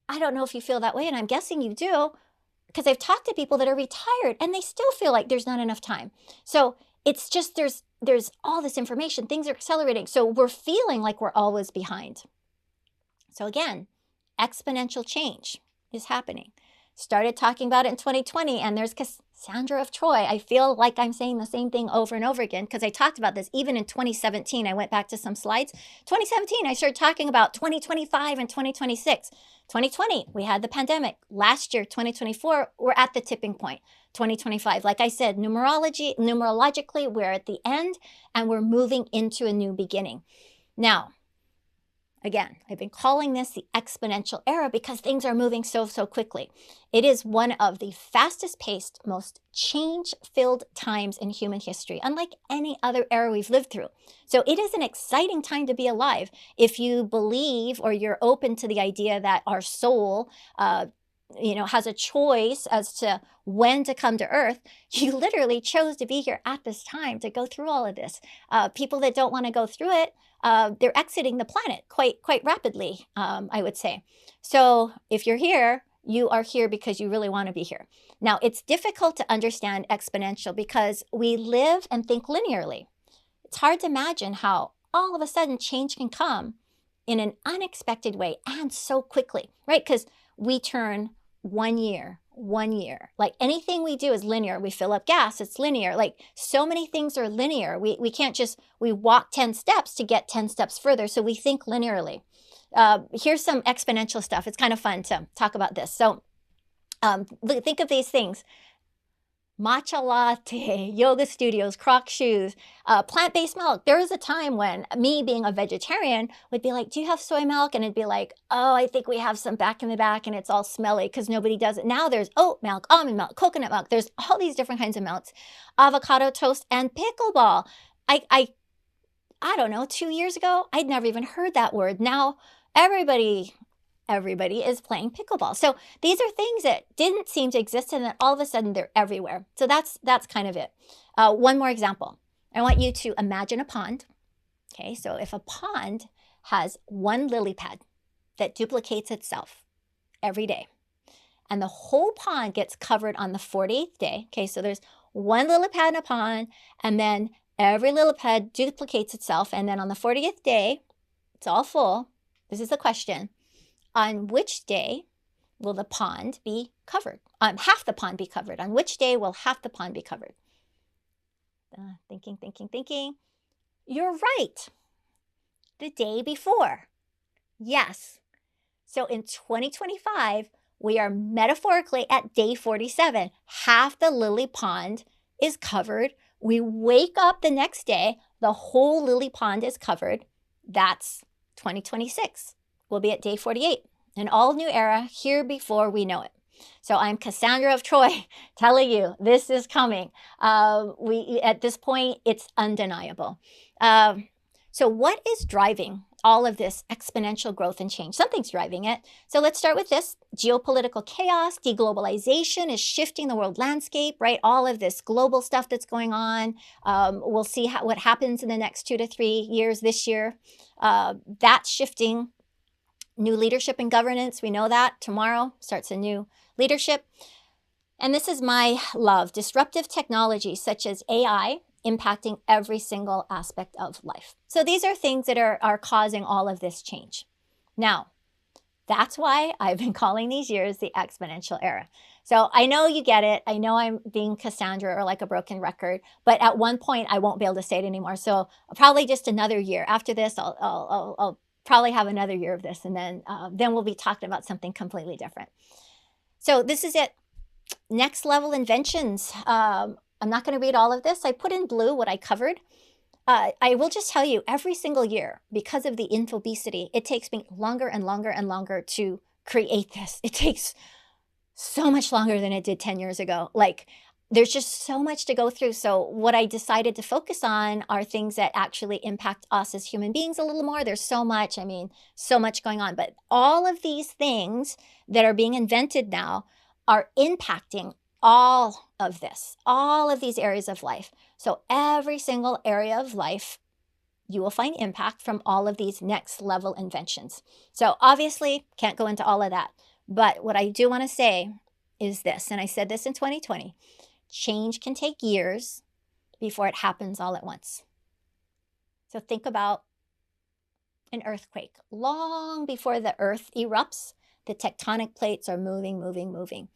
I don't know if you feel that way, and I'm guessing you do, because I've talked to people that are retired and they still feel like there's not enough time. So it's just, there's all this information, things are accelerating. So we're feeling like we're always behind. So again, exponential change is happening. Started talking about it in 2020, and there's Cassandra of Troy. I feel like I'm saying the same thing over and over again because I talked about this even in 2017. I went back to some slides. 2017, I started talking about 2025 and 2026. 2020, we had the pandemic. Last year, 2024, we're at the tipping point. 2025, like I said, numerologically, we're at the end and we're moving into a new beginning. Now, Again, I've been calling this the exponential era because things are moving so quickly. It is one of the fastest paced, most change-filled times in human history, unlike any other era we've lived through. So it is an exciting time to be alive if you believe or you're open to the idea that our soul has a choice as to when to come to Earth. You literally chose to be here at this time to go through all of this. People that don't want to go through it, they're exiting the planet quite rapidly, I would say. So if you're here, you are here because you really want to be here. Now, it's difficult to understand exponential because we live and think linearly. It's hard to imagine how all of a sudden change can come in an unexpected way and so quickly, right? Because we turn 1 year. Like anything we do is linear. We fill up gas, it's linear. Like so many things are linear. We can't just, we walk 10 steps to get 10 steps further. So we think linearly. Here's some exponential stuff. It's kind of fun to talk about this. So think of these things. Matcha latte, yoga studios, Croc shoes, plant-based milk. There was a time when me being a vegetarian would be like, do you have soy milk? And it'd be like, oh, I think we have some back in the back and it's all smelly because nobody does it. Now there's oat milk, almond milk, coconut milk. There's all these different kinds of milks, avocado toast and pickleball. I don't know, 2 years ago, I'd never even heard that word. Now everybody is playing pickleball. So these are things that didn't seem to exist and then all of a sudden they're everywhere. So that's kind of it. One more example. I want you to imagine a pond. Okay, so if a pond has one lily pad that duplicates itself every day and the whole pond gets covered on the 48th day. Okay, so there's one lily pad in a pond and then every lily pad duplicates itself and then on the 40th day, it's all full. This is the question. On which day will the pond be covered? Half the pond be covered. On which day will half the pond be covered? Thinking. You're right. The day before. Yes. So in 2025, we are metaphorically at day 47. Half the lily pond is covered. We wake up the next day, the whole lily pond is covered. That's 2026. We'll be at day 48, an all new era here before we know it. So I'm Cassandra of Troy telling you this is coming. At this point, it's undeniable. So what is driving all of this exponential growth and change? Something's driving it. So let's start with this. Geopolitical chaos, deglobalization is shifting the world landscape, right? All of this global stuff that's going on. We'll see what happens in the next 2 to 3 years this year. That's shifting. New leadership and governance, we know that. Tomorrow starts a new leadership. And this is my love. Disruptive technology such as AI impacting every single aspect of life. So these are things that are causing all of this change. Now, that's why I've been calling these years the exponential era. So I know you get it. I know I'm being Cassandra or like a broken record, but at one point I won't be able to say it anymore. So probably just another year. After this, I'll probably have another year of this, and then we'll be talking about something completely different. So this is it. Next level inventions. I'm not going to read all of this. I put in blue what I covered. I will just tell you, every single year, because of the infobesity, it takes me longer and longer to create this. It takes so much longer than it did 10 years ago. Like, there's just so much to go through. So what I decided to focus on are things that actually impact us as human beings a little more. There's so much, so much going on. But all of these things that are being invented now are impacting all of this, all of these areas of life. So every single area of life, you will find impact from all of these next level inventions. So obviously, can't go into all of that. But what I do want to say is this, and I said this in 2020, change can take years before it happens all at once. So think about an earthquake. Long before the earth erupts, the tectonic plates are moving.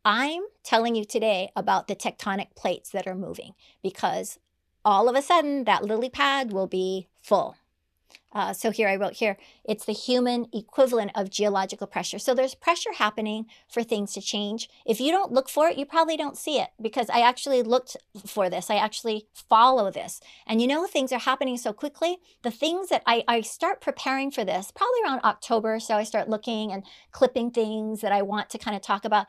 I'm telling you today about the tectonic plates that are moving because all of a sudden that lily pad will be full. So here I wrote here, it's the human equivalent of geological pressure. So there's pressure happening for things to change. If you don't look for it, you probably don't see it, because I actually looked for this. I actually follow this. And you know, things are happening so quickly. The things that I start preparing for this probably around October. So I start looking and clipping things that I want to kind of talk about.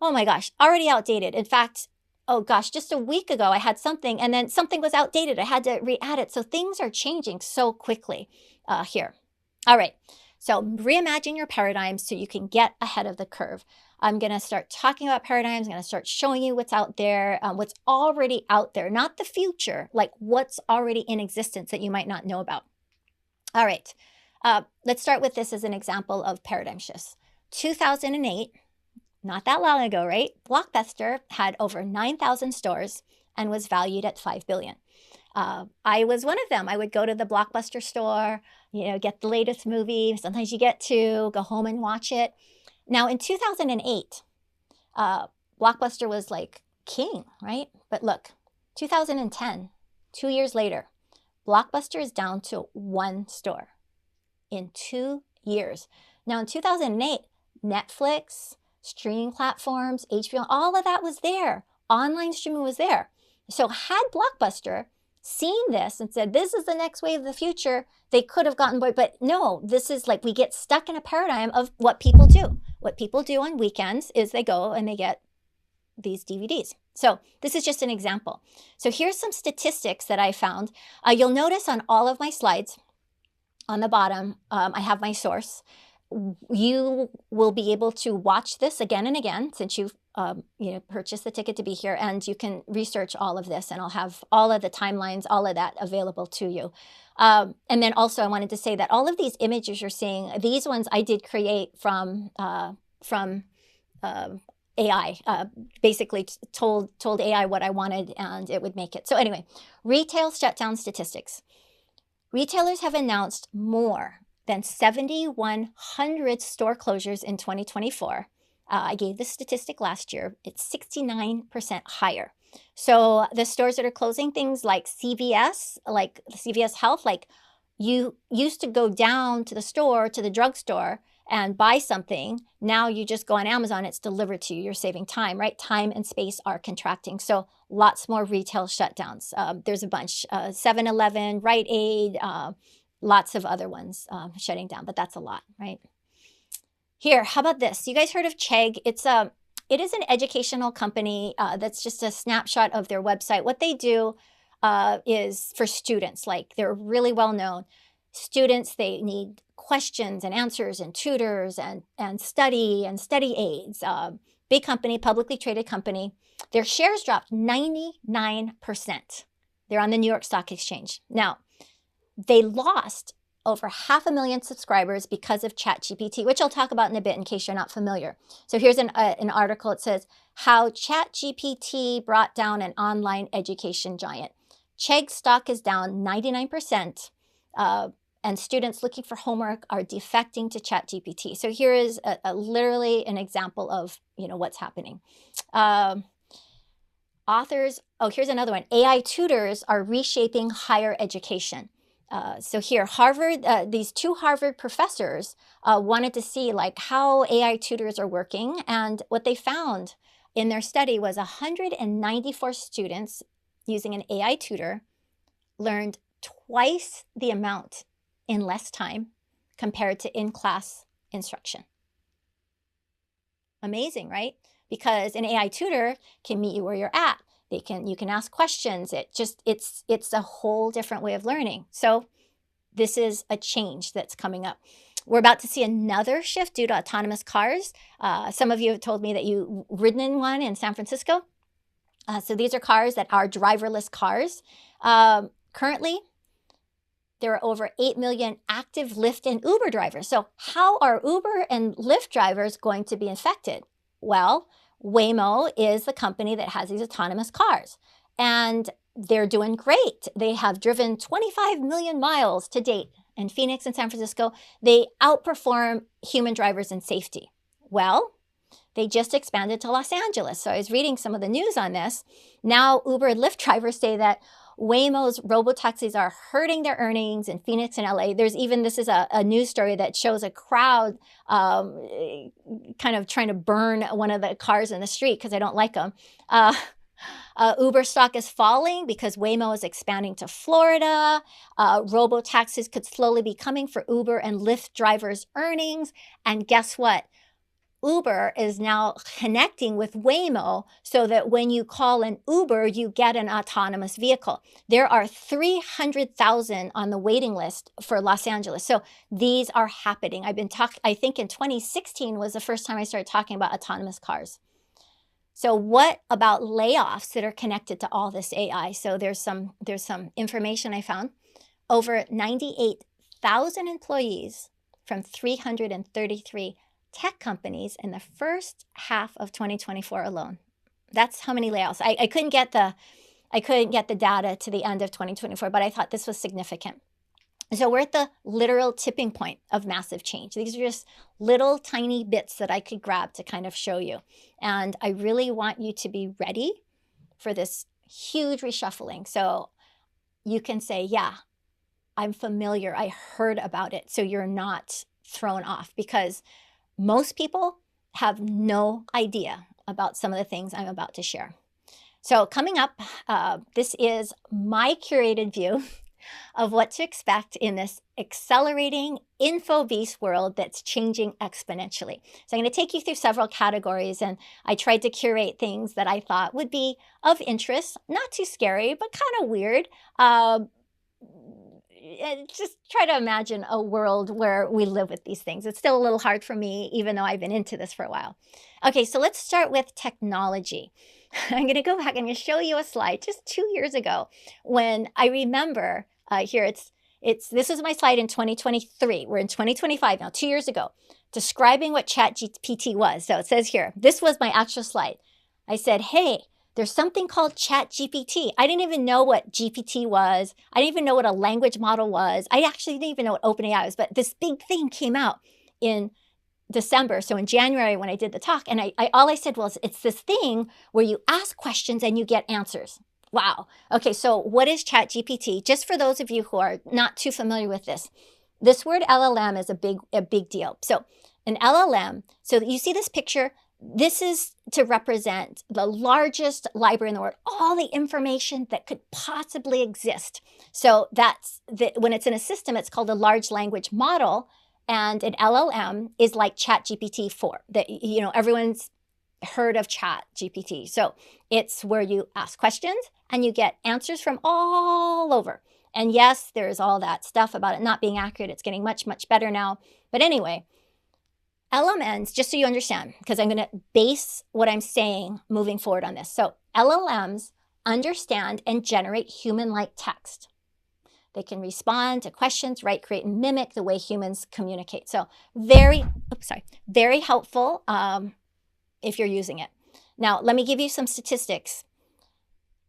Oh my gosh, already outdated. In fact, oh gosh, just a week ago I had something and then something was outdated. I had to re-add it. So things are changing so quickly here. All right, so reimagine your paradigms so you can get ahead of the curve. I'm going to start talking about paradigms. I'm going to start showing you what's out there, what's already out there, not the future, like what's already in existence that you might not know about. All right, let's start with this as an example of paradigm shifts. 2008, not that long ago, right? Blockbuster had over 9,000 stores and was valued at $5 billion. I was one of them. I would go to the Blockbuster store, get the latest movie. Sometimes you get to go home and watch it. Now, in 2008, Blockbuster was like king, right? But look, 2010, 2 years later, Blockbuster is down to one store in 2 years. Now, in 2008, Netflix, streaming platforms, HBO, all of that was there. Online streaming was there. So had Blockbuster seen this and said, this is the next wave of the future, they could have gotten bored. But no, this is like, we get stuck in a paradigm of what people do. What people do on weekends is they go and they get these DVDs. So this is just an example. So here's some statistics that I found. You'll notice on all of my slides on the bottom, I have my source. You will be able to watch this again and again since you've purchased the ticket to be here, and you can research all of this, and I'll have all of the timelines, all of that available to you. And then also I wanted to say that all of these images you're seeing, these ones I did create from AI, basically told AI what I wanted and it would make it. So anyway, retail shutdown statistics. Retailers have announced more than 7,100 store closures in 2024. I gave this statistic last year. It's 69% higher. So the stores that are closing, things like CVS Health, like you used to go down to the store, to the drugstore and buy something. Now you just go on Amazon, it's delivered to you. You're saving time, right? Time and space are contracting. So lots more retail shutdowns. There's a bunch, 7-Eleven, Rite Aid, lots of other ones shutting down, but that's a lot, right? Here, how about this? You guys heard of Chegg? It is an educational company that's just a snapshot of their website. What they do is for students, like they're really well known. Students, they need questions and answers and tutors and study aids. Big company, publicly traded company. Their shares dropped 99%. They're on the New York Stock Exchange. Now, they lost over 500,000 subscribers because of ChatGPT, which I'll talk about in a bit in case you're not familiar. So here's an article. It says, how ChatGPT brought down an online education giant. Chegg stock is down 99%, and students looking for homework are defecting to ChatGPT. So here is literally an example of what's happening. Authors, here's another one. AI tutors are reshaping higher education. So here, Harvard, these two Harvard professors wanted to see like how AI tutors are working. And what they found in their study was 194 students using an AI tutor learned twice the amount in less time compared to in-class instruction. Amazing, right? Because an AI tutor can meet you where you're at. You can ask questions. It's a whole different way of learning. So this is a change that's coming up. We're about to see another shift due to autonomous cars. Some of you have told me that you've ridden in one in San Francisco. So these are cars that are driverless cars. Currently, there are over 8 million active Lyft and Uber drivers. So how are Uber and Lyft drivers going to be infected? Well, Waymo is the company that has these autonomous cars, and they're doing great. They have driven 25 million miles to date in Phoenix and San Francisco. They outperform human drivers in safety. Well, they just expanded to Los Angeles. So I was reading some of the news on this. Now Uber and Lyft drivers say that, Waymo's robotaxis are hurting their earnings in Phoenix and LA. There's even, this is a news story that shows a crowd kind of trying to burn one of the cars in the street because they don't like them. Uber stock is falling because Waymo is expanding to Florida. Robo-taxis could slowly be coming for Uber and Lyft drivers' earnings. And guess what? Uber is now connecting with Waymo so that when you call an Uber, you get an autonomous vehicle. There are 300,000 on the waiting list for Los Angeles. So these are happening. I've been talking, I think in 2016 was the first time I started talking about autonomous cars. So what about layoffs that are connected to all this AI? So there's some information I found. Over 98,000 employees from 333 tech companies in the first half of 2024 alone. That's how many layoffs. I couldn't get the data to the end of 2024, but I thought this was significant. So we're at the literal tipping point of massive change. These are just little tiny bits that I could grab to kind of show you. And I really want you to be ready for this huge reshuffling. So you can say, yeah, I'm familiar. I heard about it. So you're not thrown off, because most people have no idea about some of the things I'm about to share. So coming up, this is my curated view of what to expect in this accelerating info beast world that's changing exponentially. So I'm going to take you through several categories, and I tried to curate things that I thought would be of interest, not too scary, but kind of weird. Just try to imagine a world where we live with these things. It's still a little hard for me, even though I've been into this for a while. Okay, so let's start with technology. I'm going to go back and show you a slide just 2 years ago when I remember here this was my slide in 2023. We're in 2025 now, 2 years ago, describing what ChatGPT was. So it says here, this was my actual slide. I said, hey, there's something called ChatGPT. I didn't even know what GPT was. I didn't even know what a language model was. I actually didn't even know what OpenAI was, but this big thing came out in December. So in January when I did the talk, and all I said was, it's this thing where you ask questions and you get answers. Wow. Okay, so what is ChatGPT? Just for those of you who are not too familiar with this word LLM is a big deal. So an LLM, so you see this picture, this is to represent the largest library in the world, all the information that could possibly exist. So when it's in a system, it's called a large language model, and an LLM is like ChatGPT 4. That, you know, everyone's heard of ChatGPT. So it's where you ask questions and you get answers from all over. And yes, there's all that stuff about it not being accurate. It's getting much, much better now. But anyway, LLMs, just so you understand, because I'm going to base what I'm saying moving forward on this. So LLMs understand and generate human-like text. They can respond to questions, write, create, and mimic the way humans communicate. So very helpful if you're using it. Now, let me give you some statistics.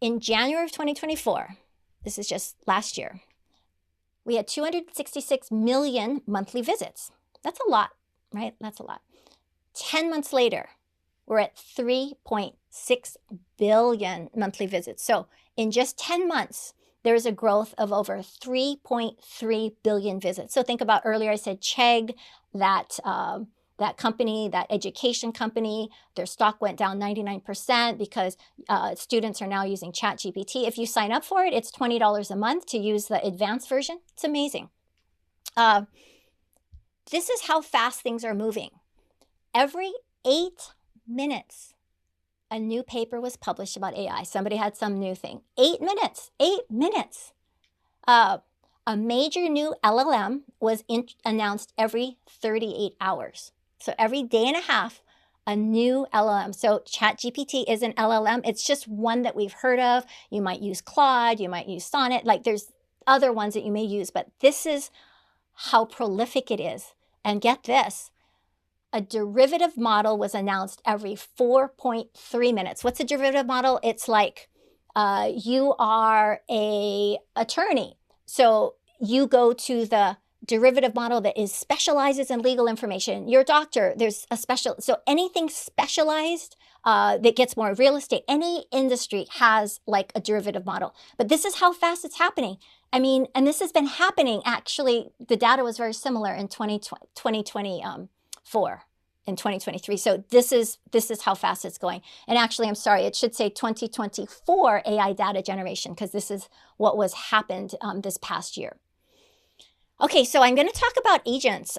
In January of 2024, this is just last year, we had 266 million monthly visits. That's a lot, right? That's a lot. 10 months later, we're at 3.6 billion monthly visits. So in just 10 months, there's a growth of over 3.3 billion visits. So think about earlier I said Chegg, that company, that education company, their stock went down 99% because students are now using ChatGPT. If you sign up for it, it's $20 a month to use the advanced version. It's amazing. This is how fast things are moving. Every 8 minutes, a new paper was published about AI. Somebody had some new thing. 8 minutes, 8 minutes. A major new LLM was announced every 38 hours. So every day and a half, a new LLM. So ChatGPT is an LLM. It's just one that we've heard of. You might use Claude, you might use Sonnet. Like there's other ones that you may use, but this is how prolific it is. And get this, a derivative model was announced every 4.3 minutes. What's a derivative model? It's like you are an attorney. So you go to the derivative model that specializes in legal information. Your doctor, there's a special, so anything specialized that gets more real estate, any industry has like a derivative model. But this is how fast it's happening. I mean, and this has been happening, actually, the data was very similar in 2024 and 2023. So this is how fast it's going. And actually, I'm sorry, it should say 2024 AI data generation, because this is what was happened this past year. Okay, so I'm going to talk about agents.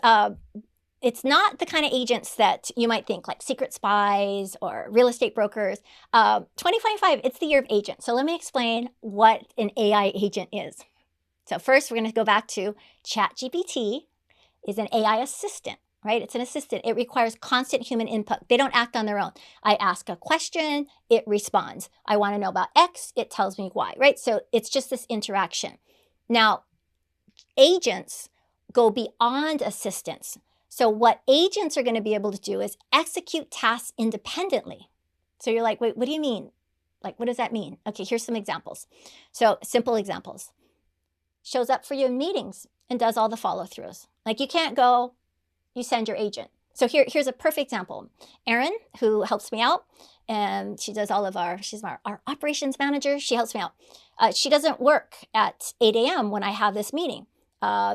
It's not the kind of agents that you might think, like secret spies or real estate brokers. 2025, it's the year of agent. So let me explain what an AI agent is. So first, we're going to go back to ChatGPT is an AI assistant, right? It's an assistant. It requires constant human input. They don't act on their own. I ask a question, it responds. I want to know about X, it tells me Y, right? So it's just this interaction. Now, agents go beyond assistants. So what agents are going to be able to do is execute tasks independently. So you're like, wait, what do you mean? Like, what does that mean? Okay, here's some examples. So simple examples. Shows up for you in meetings and does all the follow-throughs. Like, you can't go, you send your agent. So here's a perfect example. Erin, who helps me out, and she does all of she's our operations manager. She helps me out. She doesn't work at 8 a.m. when I have this meeting.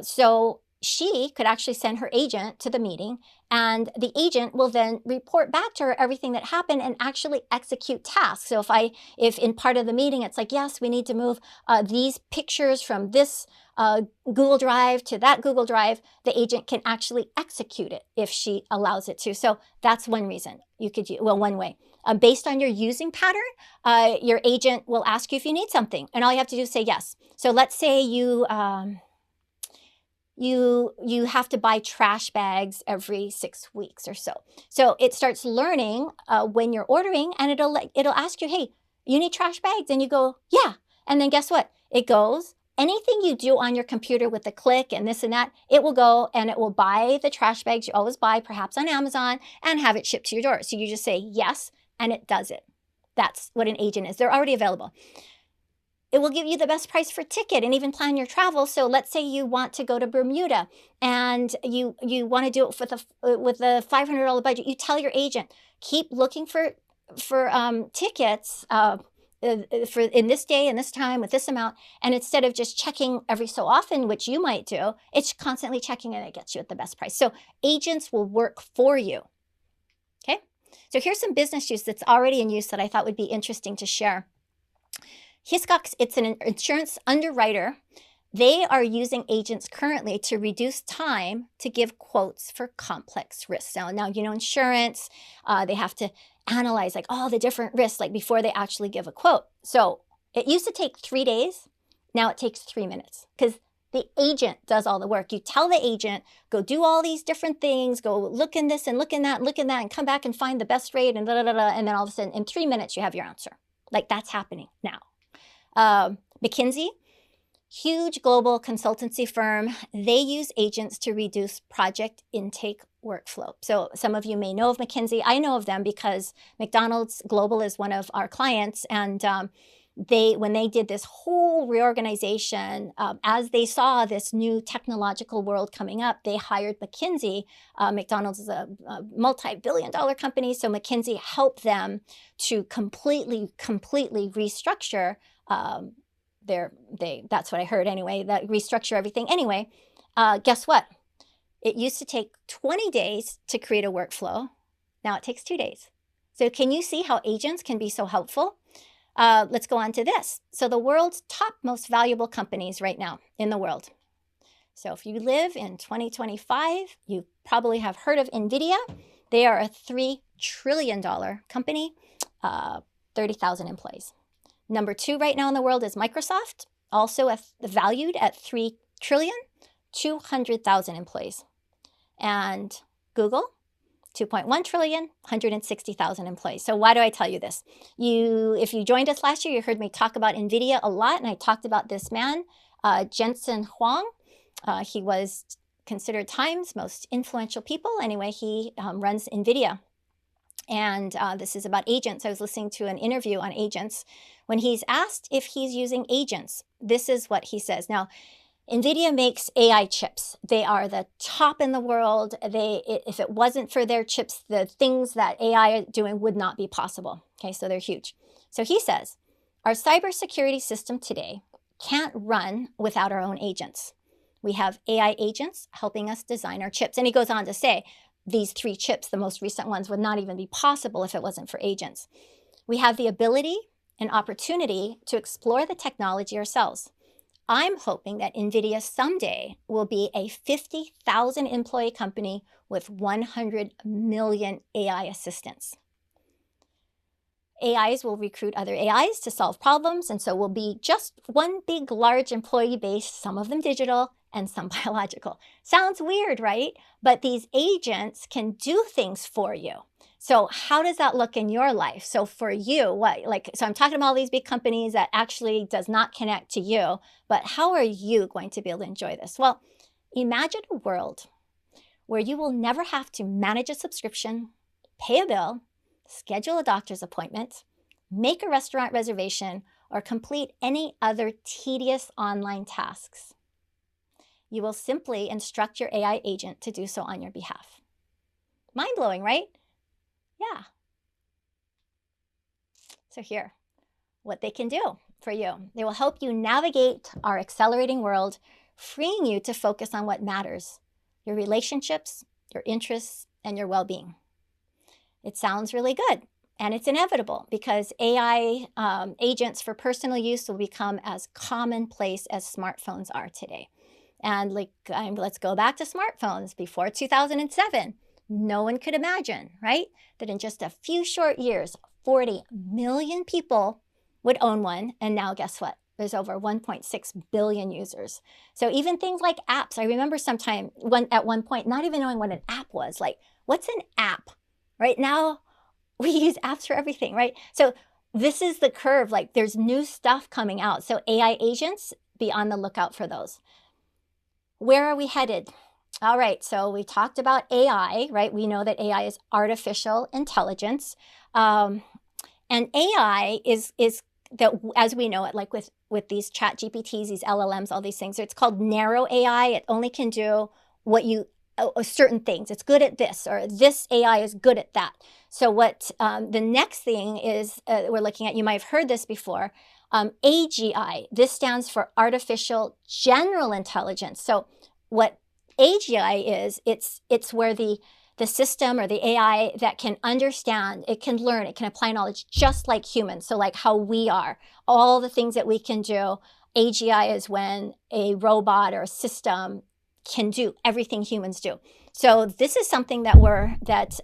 So she could actually send her agent to the meeting, and the agent will then report back to her everything that happened and actually execute tasks. So if in part of the meeting, it's like, yes, we need to move these pictures from this Google Drive to that Google Drive, the agent can actually execute it if she allows it to. So that's one reason you could use, well, one way. Based on your using pattern, your agent will ask you if you need something, and all you have to do is say yes. So let's say you have to buy trash bags every 6 weeks or so. So it starts learning when you're ordering, and it'll ask you, hey, you need trash bags? And you go, yeah. And then guess what? It goes, anything you do on your computer with a click and this and that, it will go and it will buy the trash bags you always buy, perhaps on Amazon, and have it shipped to your door. So you just say yes, and it does it. That's what an agent is. They're already available. It will give you the best price for ticket and even plan your travel. So let's say you want to go to Bermuda and you want to do it with a $500 budget. You tell your agent, keep looking for tickets for in this day and this time with this amount. And instead of just checking every so often, which you might do, it's constantly checking, and it gets you at the best price. So agents will work for you. Okay. So here's some business use that's already in use that I thought would be interesting to share. Hiscox, it's an insurance underwriter. They are using agents currently to reduce time to give quotes for complex risks. Now you know, insurance, they have to analyze like all the different risks like before they actually give a quote. So it used to take 3 days. Now it takes 3 minutes, because the agent does all the work. You tell the agent, go do all these different things, go look in this and look in that and look in that, and come back and find the best rate, and and then all of a sudden in 3 minutes you have your answer. Like, that's happening now. McKinsey, huge global consultancy firm, they use agents to reduce project intake workflow. So some of you may know of McKinsey. I know of them because McDonald's Global is one of our clients, and when they did this whole reorganization, as they saw this new technological world coming up, they hired McKinsey. McDonald's is a multi-billion-dollar company, so McKinsey helped them to completely restructure that's what I heard anyway, that restructure everything. Anyway, guess what? It used to take 20 days to create a workflow. Now it takes 2 days. So can you see how agents can be so helpful? Let's go on to this. So the world's top most valuable companies right now in the world. So if you live in 2025, you probably have heard of NVIDIA. They are a $3 trillion company, 30,000 employees. Number 2 right now in the world is Microsoft, also valued at $3 trillion, 200,000 employees. And Google, 2.1 trillion, 160,000 employees. So why do I tell you this? If you joined us last year, you heard me talk about NVIDIA a lot, and I talked about this man, Jensen Huang. He was considered Time's most influential people. Anyway, he runs NVIDIA. And this is about agents. I was listening to an interview on agents. When he's asked if he's using agents, this is what he says. Now, NVIDIA makes AI chips. They are the top in the world. If it wasn't for their chips, the things that AI is doing would not be possible. Okay, so they're huge. So he says, our cybersecurity system today can't run without our own agents. We have AI agents helping us design our chips. And he goes on to say, these 3 chips, the most recent ones, would not even be possible if it wasn't for agents. We have the ability and opportunity to explore the technology ourselves. I'm hoping that NVIDIA someday will be a 50,000 employee company with 100 million AI assistants. AIs will recruit other AIs to solve problems, and so we'll be just one big, large employee base, some of them digital and some biological. Sounds weird, right? But these agents can do things for you. So how does that look in your life? So for you, so I'm talking about all these big companies that actually does not connect to you, but how are you going to be able to enjoy this? Well, imagine a world where you will never have to manage a subscription, pay a bill, schedule a doctor's appointment, make a restaurant reservation, or complete any other tedious online tasks. You will simply instruct your AI agent to do so on your behalf. Mind-blowing, right? Yeah. So here, what they can do for you. They will help you navigate our accelerating world, freeing you to focus on what matters, your relationships, your interests, and your well-being. It sounds really good, and it's inevitable because AI agents for personal use will become as commonplace as smartphones are today. And let's go back to smartphones before 2007. No one could imagine, right, that in just a few short years, 40 million people would own one. And now guess what? There's over 1.6 billion users. So even things like apps, I remember at one point, not even knowing what an app was. Like, what's an app? Right now, we use apps for everything, right? So this is the curve. Like, there's new stuff coming out. So AI agents, be on the lookout for those. Where are we headed? All right, so we talked about AI, right? We know that AI is artificial intelligence. And AI is that, as we know it, like with these chat GPTs, these LLMs, all these things, it's called narrow AI. It only can do certain things. It's good at this, or this AI is good at that. So what the next thing is we're looking at, you might have heard this before, AGI. This stands for Artificial General Intelligence. So what AGI is, it's where the system or the AI that can understand, it can learn, it can apply knowledge just like humans. So like how we are, all the things that we can do. AGI is when a robot or a system can do everything humans do. So this is something that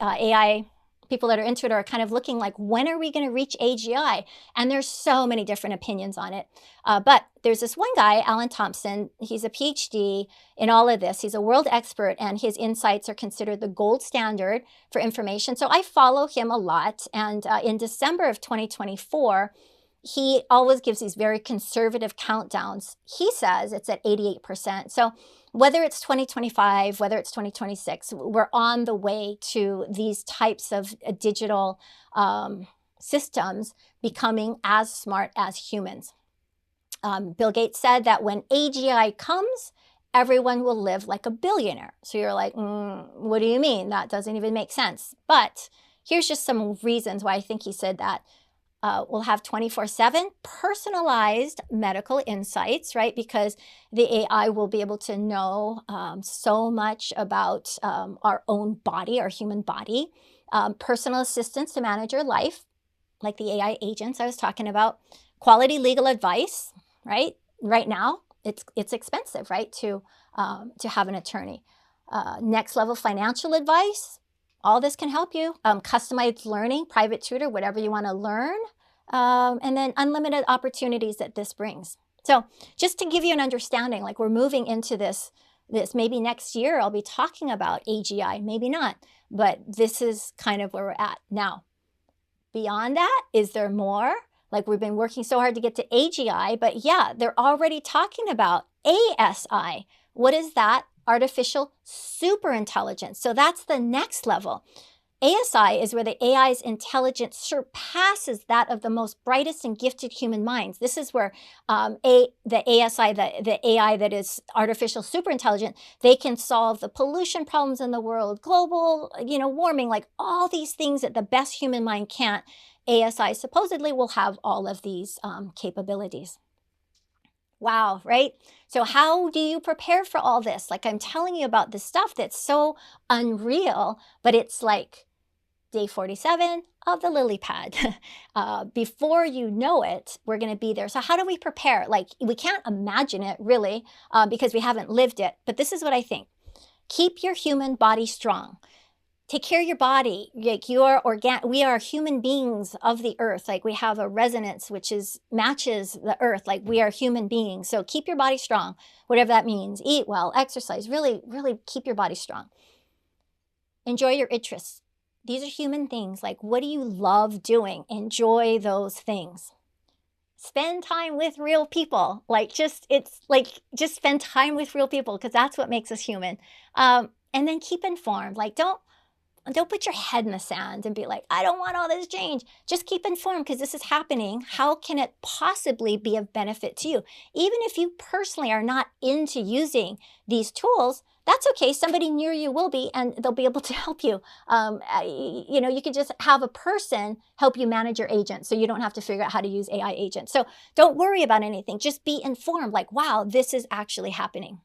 AI people that are into it are kind of looking like, when are we going to reach AGI? And there's so many different opinions on it. But there's this one guy, Alan Thompson. He's a PhD in all of this. He's a world expert, and his insights are considered the gold standard for information. So I follow him a lot. And in December of 2024, he always gives these very conservative countdowns. He says it's at 88%. So whether it's 2025, whether it's 2026, we're on the way to these types of digital systems becoming as smart as humans. Bill Gates said that when AGI comes, everyone will live like a billionaire. So you're like, what do you mean? That doesn't even make sense. But here's just some reasons why I think he said that. We'll have 24/7 personalized medical insights, right? Because the AI will be able to know so much about our own body, our human body. Personal assistance to manage your life, like the AI agents I was talking about. Quality legal advice, right? Right now, it's expensive, right, to have an attorney. Next level financial advice. All this can help you. Customized learning, private tutor, whatever you want to learn. And then unlimited opportunities that this brings. So just to give you an understanding, like we're moving into this maybe next year, I'll be talking about AGI, maybe not. But this is kind of where we're at. Now, beyond that, is there more? Like we've been working so hard to get to AGI, but yeah, they're already talking about ASI. What is that? Artificial superintelligence. So that's the next level. ASI is where the AI's intelligence surpasses that of the most brightest and gifted human minds. This is where the ASI, the AI that is artificial superintelligent, they can solve the pollution problems in the world, global, warming, like all these things that the best human mind can't. ASI supposedly will have all of these capabilities. Wow, right? So how do you prepare for all this? Like I'm telling you about this stuff that's so unreal, but it's like day 47 of the lily pad. Before you know it, we're going to be there. So how do we prepare? Like we can't imagine it really because we haven't lived it. But this is what I think. Keep your human body strong. Take care of your body. Like we are human beings of the earth. Like we have a resonance which matches the earth. Like we are human beings. So keep your body strong, whatever that means. Eat well, exercise. Really, really keep your body strong. Enjoy your interests. These are human things. Like, what do you love doing? Enjoy those things. Spend time with real people. Just spend time with real people because that's what makes us human. And then keep informed. Like, don't put your head in the sand and be like, I don't want all this change. Just keep informed because this is happening. How can it possibly be of benefit to you? Even if you personally are not into using these tools, that's okay. Somebody near you will be, and they'll be able to help you. You can just have a person help you manage your agent so you don't have to figure out how to use AI agents. So don't worry about anything. Just be informed like, wow, this is actually happening.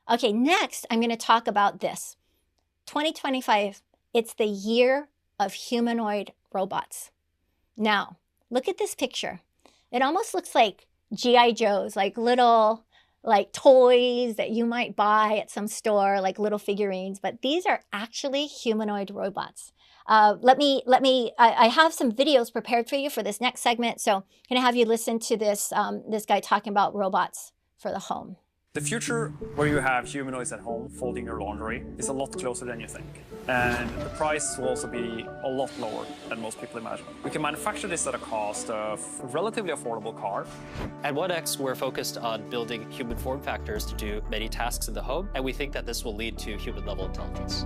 Okay, next, I'm going to talk about this. 2025, it's the year of humanoid robots. Now, look at this picture. It almost looks like G.I. Joes, like little toys that you might buy at some store, like little figurines, but these are actually humanoid robots. I have some videos prepared for you for this next segment. So I'm going to have you listen to this guy talking about robots for the home. The future where you have humanoids at home folding your laundry is a lot closer than you think. And the price will also be a lot lower than most people imagine. We can manufacture this at a cost of a relatively affordable car. At 1X, we're focused on building human form factors to do many tasks in the home, and we think that this will lead to human-level intelligence.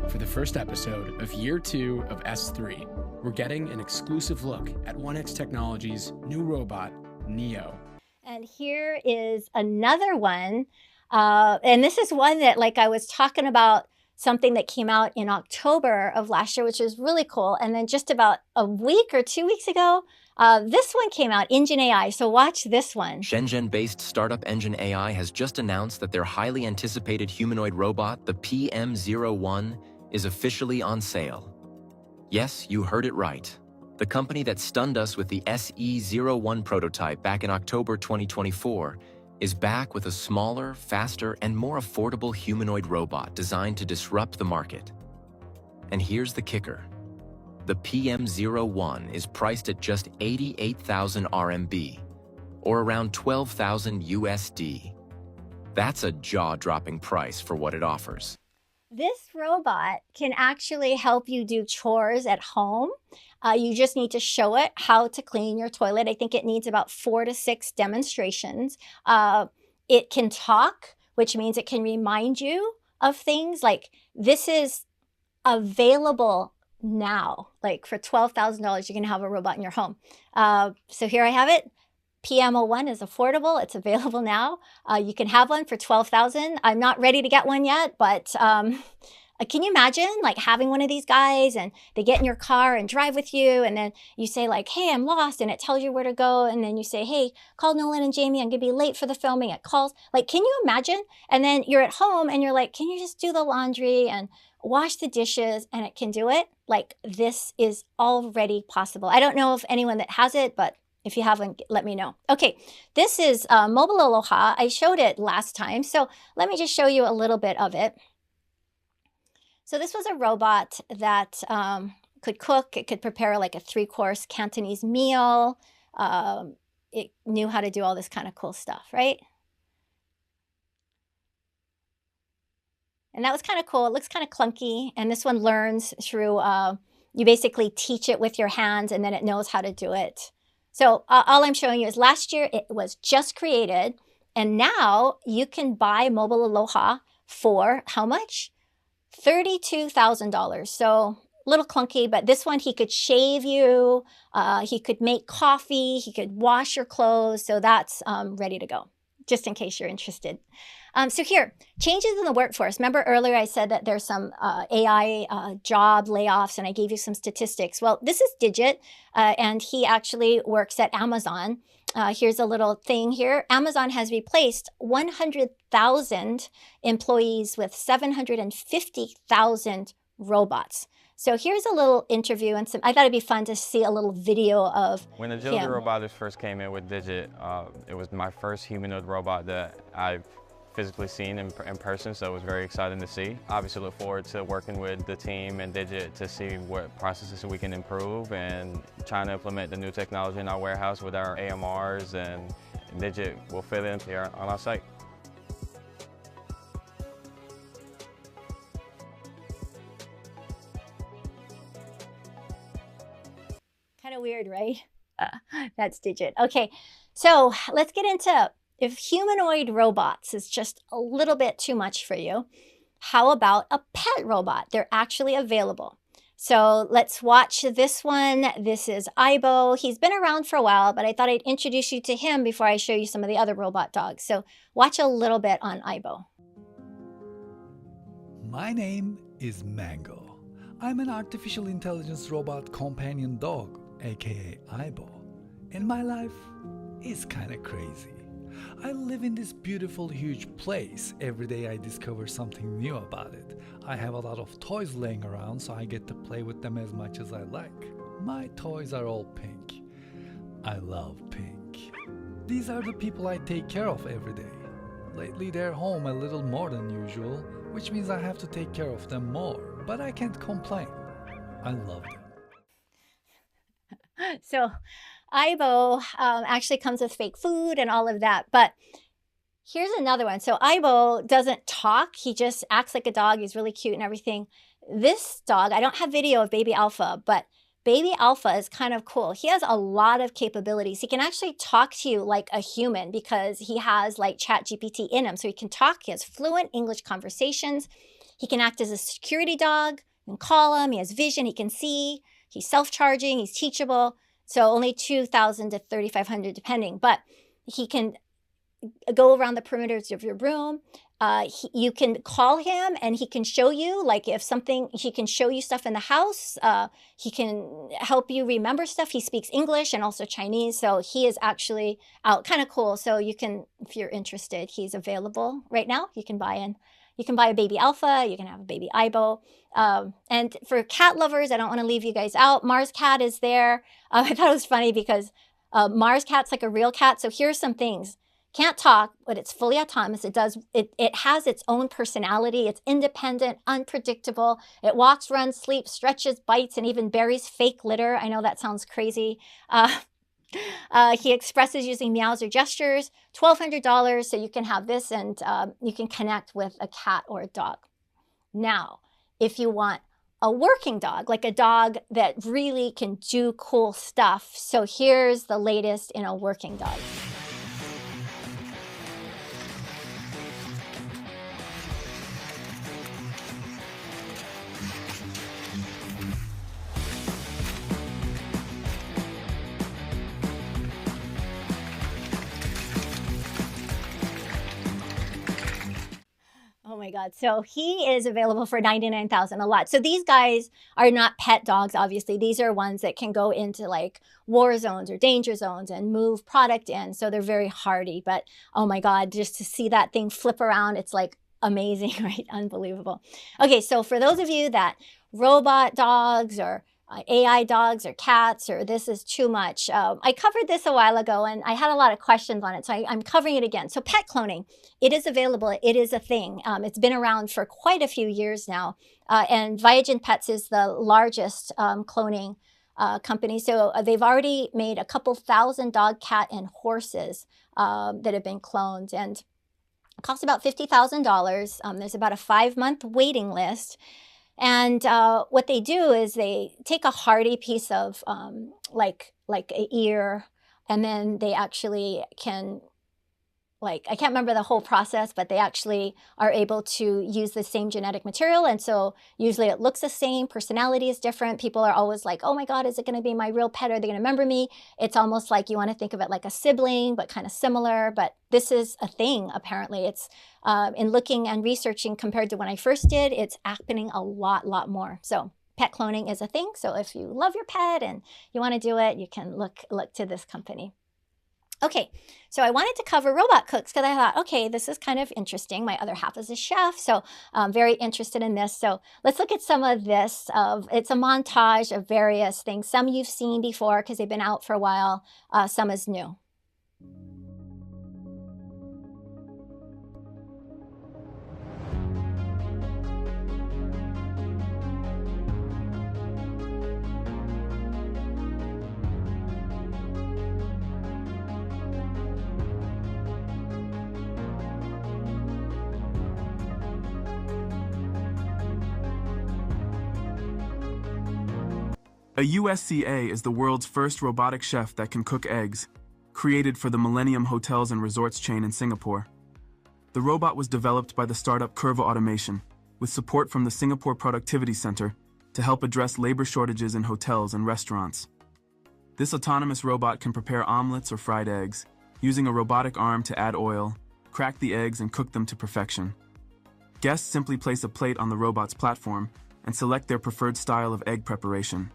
For the first episode of Year 2 of S3, we're getting an exclusive look at 1X Technology's new robot, Neo. And here is another one. And this is one that, I was talking about something that came out in October of last year, which is really cool. And then just about a week or 2 weeks ago, this one came out, Engine AI. So watch this one. Shenzhen-based startup Engine AI has just announced that their highly anticipated humanoid robot, the PM01, is officially on sale. Yes, you heard it right. The company that stunned us with the SE01 prototype back in October 2024 is back with a smaller, faster, and more affordable humanoid robot designed to disrupt the market. And here's the kicker. The PM01 is priced at just 88,000 RMB, or around 12,000 USD. That's a jaw-dropping price for what it offers. This robot can actually help you do chores at home. You just need to show it how to clean your toilet. I think it needs about 4 to 6 demonstrations. It can talk, which means it can remind you of things. Like this is available now. Like for $12,000, you can have a robot in your home. So here I have it. PM01 is affordable. It's available now. You can have one for $12,000. I'm not ready to get one yet, but can you imagine having one of these guys and they get in your car and drive with you, and then you say hey, I'm lost, and it tells you where to go, and then you say, hey, call Nolan and Jamie, I'm gonna be late for the filming. It calls. Can you imagine? And then you're at home and you're like, can you just do the laundry and wash the dishes, and it can do it? This is already possible. I don't know of anyone that has it, but if you haven't, let me know. Okay, this is Mobile Aloha. I showed it last time, so let me just show you a little bit of it. So this was a robot that could cook. It could prepare a 3-course Cantonese meal. It knew how to do all this kind of cool stuff, right? And that was kind of cool. It looks kind of clunky. And this one learns through, you basically teach it with your hands and then it knows how to do it. So all I'm showing you is last year it was just created, and now you can buy Mobile Aloha for how much? $32,000. So a little clunky, but this one he could shave you, he could make coffee, he could wash your clothes. So that's ready to go, just in case you're interested. So here, changes in the workforce. Remember earlier I said that there's some AI job layoffs, and I gave you some statistics. Well, this is Digit, and he actually works at Amazon. Here's a little thing here. Amazon has replaced 100,000 employees with 750,000 robots. So here's a little interview, and I thought it'd be fun to see a little video of When Agility him. Robotics first came in with Digit, it was my first humanoid robot that I've physically seen in person, so it was very exciting to see. Obviously look forward to working with the team and Digit to see what processes we can improve and trying to implement the new technology in our warehouse with our AMRs, and Digit will fit in here on our site. Kind of weird, right? That's Digit. Okay, so let's get into, if humanoid robots is just a little bit too much for you, how about a pet robot? They're actually available. So let's watch this one. This is Aibo. He's been around for a while, but I thought I'd introduce you to him before I show you some of the other robot dogs. So watch a little bit on Aibo. My name is Mango. I'm an artificial intelligence robot companion dog, aka Aibo. And my life is kinda crazy. I live in this beautiful, huge place. Every day I discover something new about it. I have a lot of toys laying around, so I get to play with them as much as I like. My toys are all pink. I love pink. These are the people I take care of every day. Lately they're home a little more than usual, which means I have to take care of them more. But I can't complain. I love them. So Aibo actually comes with fake food and all of that. But here's another one. So Aibo doesn't talk. He just acts like a dog. He's really cute and everything. This dog, I don't have video of Baby Alpha, but Baby Alpha is kind of cool. He has a lot of capabilities. He can actually talk to you like a human because he has like ChatGPT in him. So he can talk. He has fluent English conversations. He can act as a security dog. You can call him. He has vision. He can see. He's self-charging. He's teachable. So only 2,000 to 3,500 depending. But he can go around the perimeters of your room. You can call him and he can show you, like if something, he can show you stuff in the house. He can help you remember stuff. He speaks English and also Chinese. So he is actually out, kind of cool. So you can, if you're interested, he's available right now. You can buy a Baby Alpha. You can have a Baby Aibo. And for cat lovers, I don't want to leave you guys out. Mars Cat is there. I thought it was funny because Mars Cat's like a real cat. So here's some things. Can't talk, but it's fully autonomous. It has its own personality. It's independent, unpredictable. It walks, runs, sleeps, stretches, bites, and even buries fake litter. I know that sounds crazy. He expresses using meows or gestures. $1,200, so you can have this and you can connect with a cat or a dog. Now, if you want a working dog, like a dog that really can do cool stuff, so here's the latest in a working dog. Oh my God. So he is available for $99,000 a lot. So these guys are not pet dogs, obviously. These are ones that can go into like war zones or danger zones and move product in. So they're very hardy. But oh my God, just to see that thing flip around, it's like amazing, right? Unbelievable. Okay, so for those of you that robot dogs or AI dogs or cats, or this is too much. I covered this a while ago and I had a lot of questions on it, so I'm covering it again. So pet cloning, it is available. It is a thing. It's been around for quite a few years now. And Reimagined Pets is the largest cloning company. So they've already made a couple thousand dog, cat, and horses that have been cloned. And it costs about $50,000. There's about a 5-month waiting list. And what they do is they take a hardy piece of like an ear and then they actually can, like, I can't remember the whole process, but they actually are able to use the same genetic material. And so usually it looks the same, personality is different. People are always like, oh my God, is it going to be my real pet? Are they going to remember me? It's almost like you want to think of it like a sibling, but kind of similar. But this is a thing, apparently. It's in looking and researching compared to when I first did, it's happening a lot more. So pet cloning is a thing. So if you love your pet and you want to do it, you can look to this company. Okay, so I wanted to cover robot cooks because I thought, okay, this is kind of interesting. My other half is a chef, so I'm very interested in this. So let's look at some of this. It's a montage of various things. Some you've seen before because they've been out for a while. Some is new. A USCA is the world's first robotic chef that can cook eggs, created for the Millennium Hotels and Resorts chain in Singapore. The robot was developed by the startup Curva Automation, with support from the Singapore Productivity Center to help address labor shortages in hotels and restaurants. This autonomous robot can prepare omelets or fried eggs, using a robotic arm to add oil, crack the eggs, and cook them to perfection. Guests simply place a plate on the robot's platform and select their preferred style of egg preparation.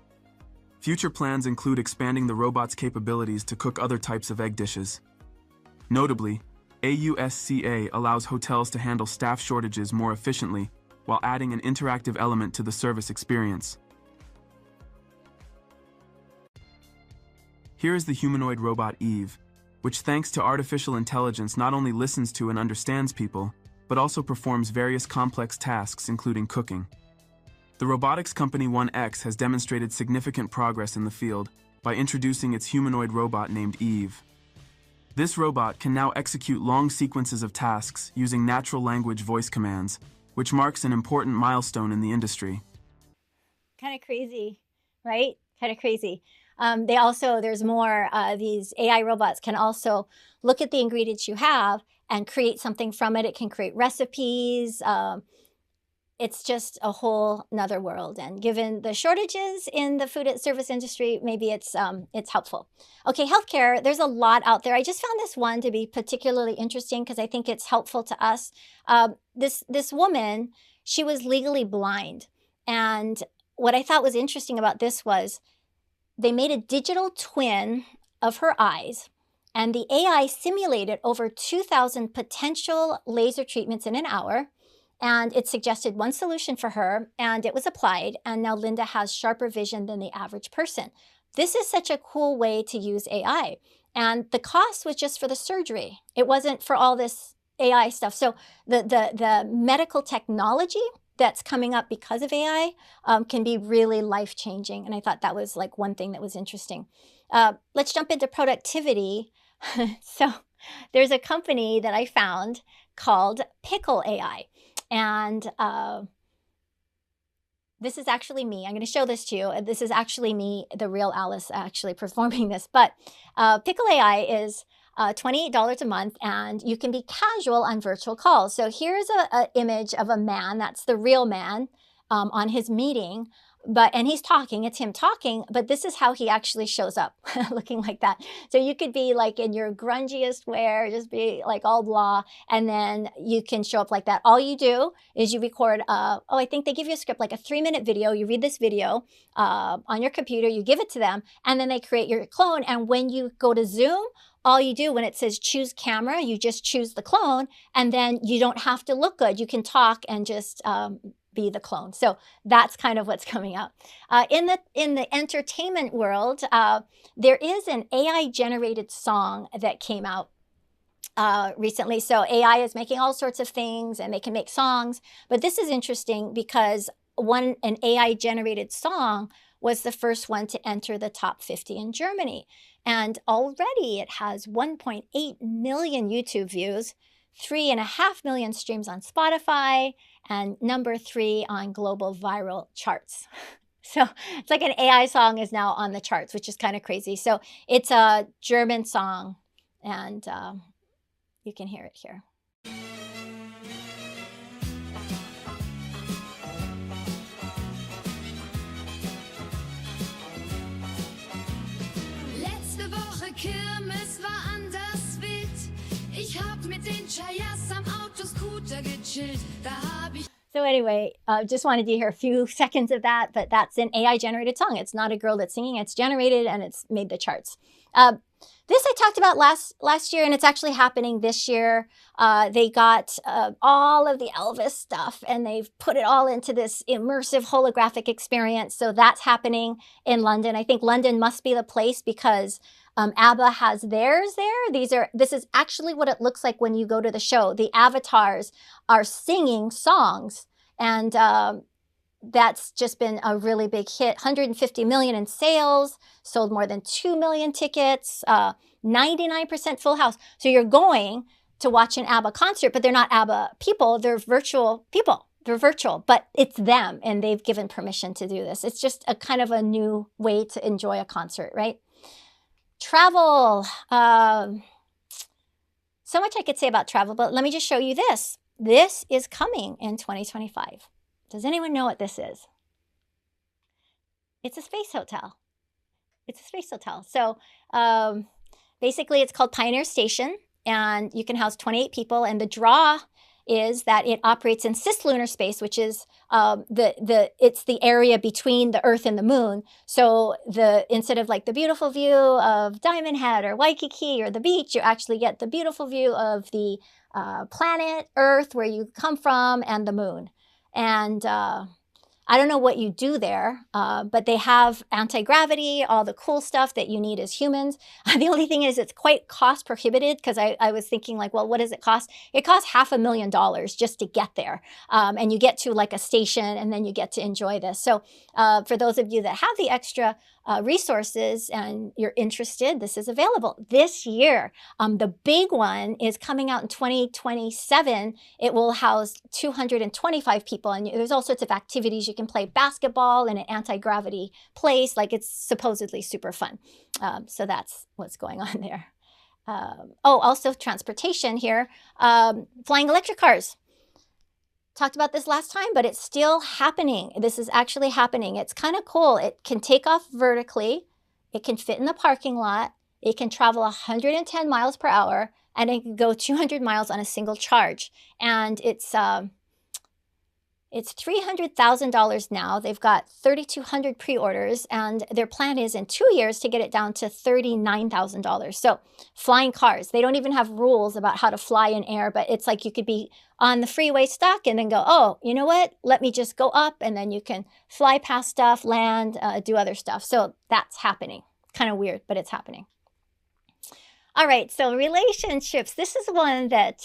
Future plans include expanding the robot's capabilities to cook other types of egg dishes. Notably, AUSCA allows hotels to handle staff shortages more efficiently while adding an interactive element to the service experience. Here is the humanoid robot Eve, which thanks to artificial intelligence not only listens to and understands people, but also performs various complex tasks including cooking. The robotics company 1X has demonstrated significant progress in the field by introducing its humanoid robot named Eve. This robot can now execute long sequences of tasks using natural language voice commands, which marks an important milestone in the industry. Kind of crazy, right? Kind of crazy. There's more, these AI robots can also look at the ingredients you have and create something from it. It can create recipes. It's just a whole nother world. And given the shortages in the food and service industry, maybe it's helpful. Okay, healthcare, there's a lot out there. I just found this one to be particularly interesting because I think it's helpful to us. This woman, she was legally blind. And what I thought was interesting about this was they made a digital twin of her eyes, and the AI simulated over 2,000 potential laser treatments in an hour. And it suggested one solution for her, and it was applied. And now Linda has sharper vision than the average person. This is such a cool way to use AI. And the cost was just for the surgery. It wasn't for all this AI stuff. So the medical technology that's coming up because of AI can be really life-changing. And I thought that was like one thing that was interesting. Let's jump into productivity. So there's a company that I found called Pickle AI. And this is actually me. I'm going to show this to you. This is actually me, the real Alice, actually performing this. But Pickle AI is $28 a month, and you can be casual on virtual calls. So here's an image of a man. That's the real man on his meeting. And he's talking, it's him talking, but this is how he actually shows up, looking like that. So you could be like in your grungiest wear, just be like all blah, and then you can show up like that. All you do is you record, I think they give you a script, like a 3-minute video. You read this video on your computer, you give it to them, and then they create your clone. And when you go to Zoom, all you do when it says choose camera, you just choose the clone, and then you don't have to look good. You can talk and just be the clone. So that's kind of what's coming up. In the entertainment world, there is an AI generated song that came out recently. So AI is making all sorts of things and they can make songs. But this is interesting because an AI generated song was the first one to enter the top 50 in Germany. And already it has 1.8 million YouTube views, 3.5 million streams on Spotify, and number 3 on global viral charts. So it's like an AI song is now on the charts, which is kind of crazy. So it's a German song, and you can hear it here. Letzte Woche Kirmes war anders wild. Ich hab mit den Chayas am Autoscooter gechillt. Da hab ich. So anyway, just wanted to hear a few seconds of that, but that's an AI-generated song. It's not a girl that's singing. It's generated, and it's made the charts. This I talked about last year, and it's actually happening this year. They got all of the Elvis stuff, and they've put it all into this immersive holographic experience. So that's happening in London. I think London must be the place because ABBA has theirs there. This is actually what it looks like when you go to the show. The avatars are singing songs, and that's just been a really big hit. 150 million in sales, sold more than 2 million tickets, 99% full house. So you're going to watch an ABBA concert, but they're not ABBA people, they're virtual people. They're virtual, but it's them, and they've given permission to do this. It's just a kind of a new way to enjoy a concert, right? Travel. So much I could say about travel, but let me just show you this. This is coming in 2025. Does anyone know what this is? It's a space hotel. It's a space hotel. So basically it's called Pioneer Station, and you can house 28 people. And the draw is that it operates in cislunar space, which is it's the area between the Earth and the Moon. So instead of like the beautiful view of Diamond Head or Waikiki or the beach, you actually get the beautiful view of the planet Earth, where you come from, and the moon. And I don't know what you do there, but they have anti-gravity, all the cool stuff that you need as humans. The only thing is it's quite cost prohibited, because I was thinking like, well, what does it cost? It costs $500,000 just to get there. And you get to like a station, and then you get to enjoy this. So for those of you that have the extra resources and you're interested, this is available this year. The big one is coming out in 2027. It will house 225 people, and there's all sorts of activities. You can play basketball in an anti-gravity place. Like, it's supposedly super fun. So that's what's going on there. Also transportation here. Flying electric cars. Talked about this last time, but it's still happening. This is actually happening. It's kind of cool. It can take off vertically. It can fit in the parking lot. It can travel 110 miles per hour, and it can go 200 miles on a single charge. And it's $300,000 now. They've got 3,200 pre-orders, and their plan is in 2 years to get it down to $39,000. So flying cars, they don't even have rules about how to fly in air, but it's like you could be on the freeway stuck and then go, oh, you know what? Let me just go up, and then you can fly past stuff, land, do other stuff. So that's happening. Kind of weird, but it's happening. All right, so relationships. This is one that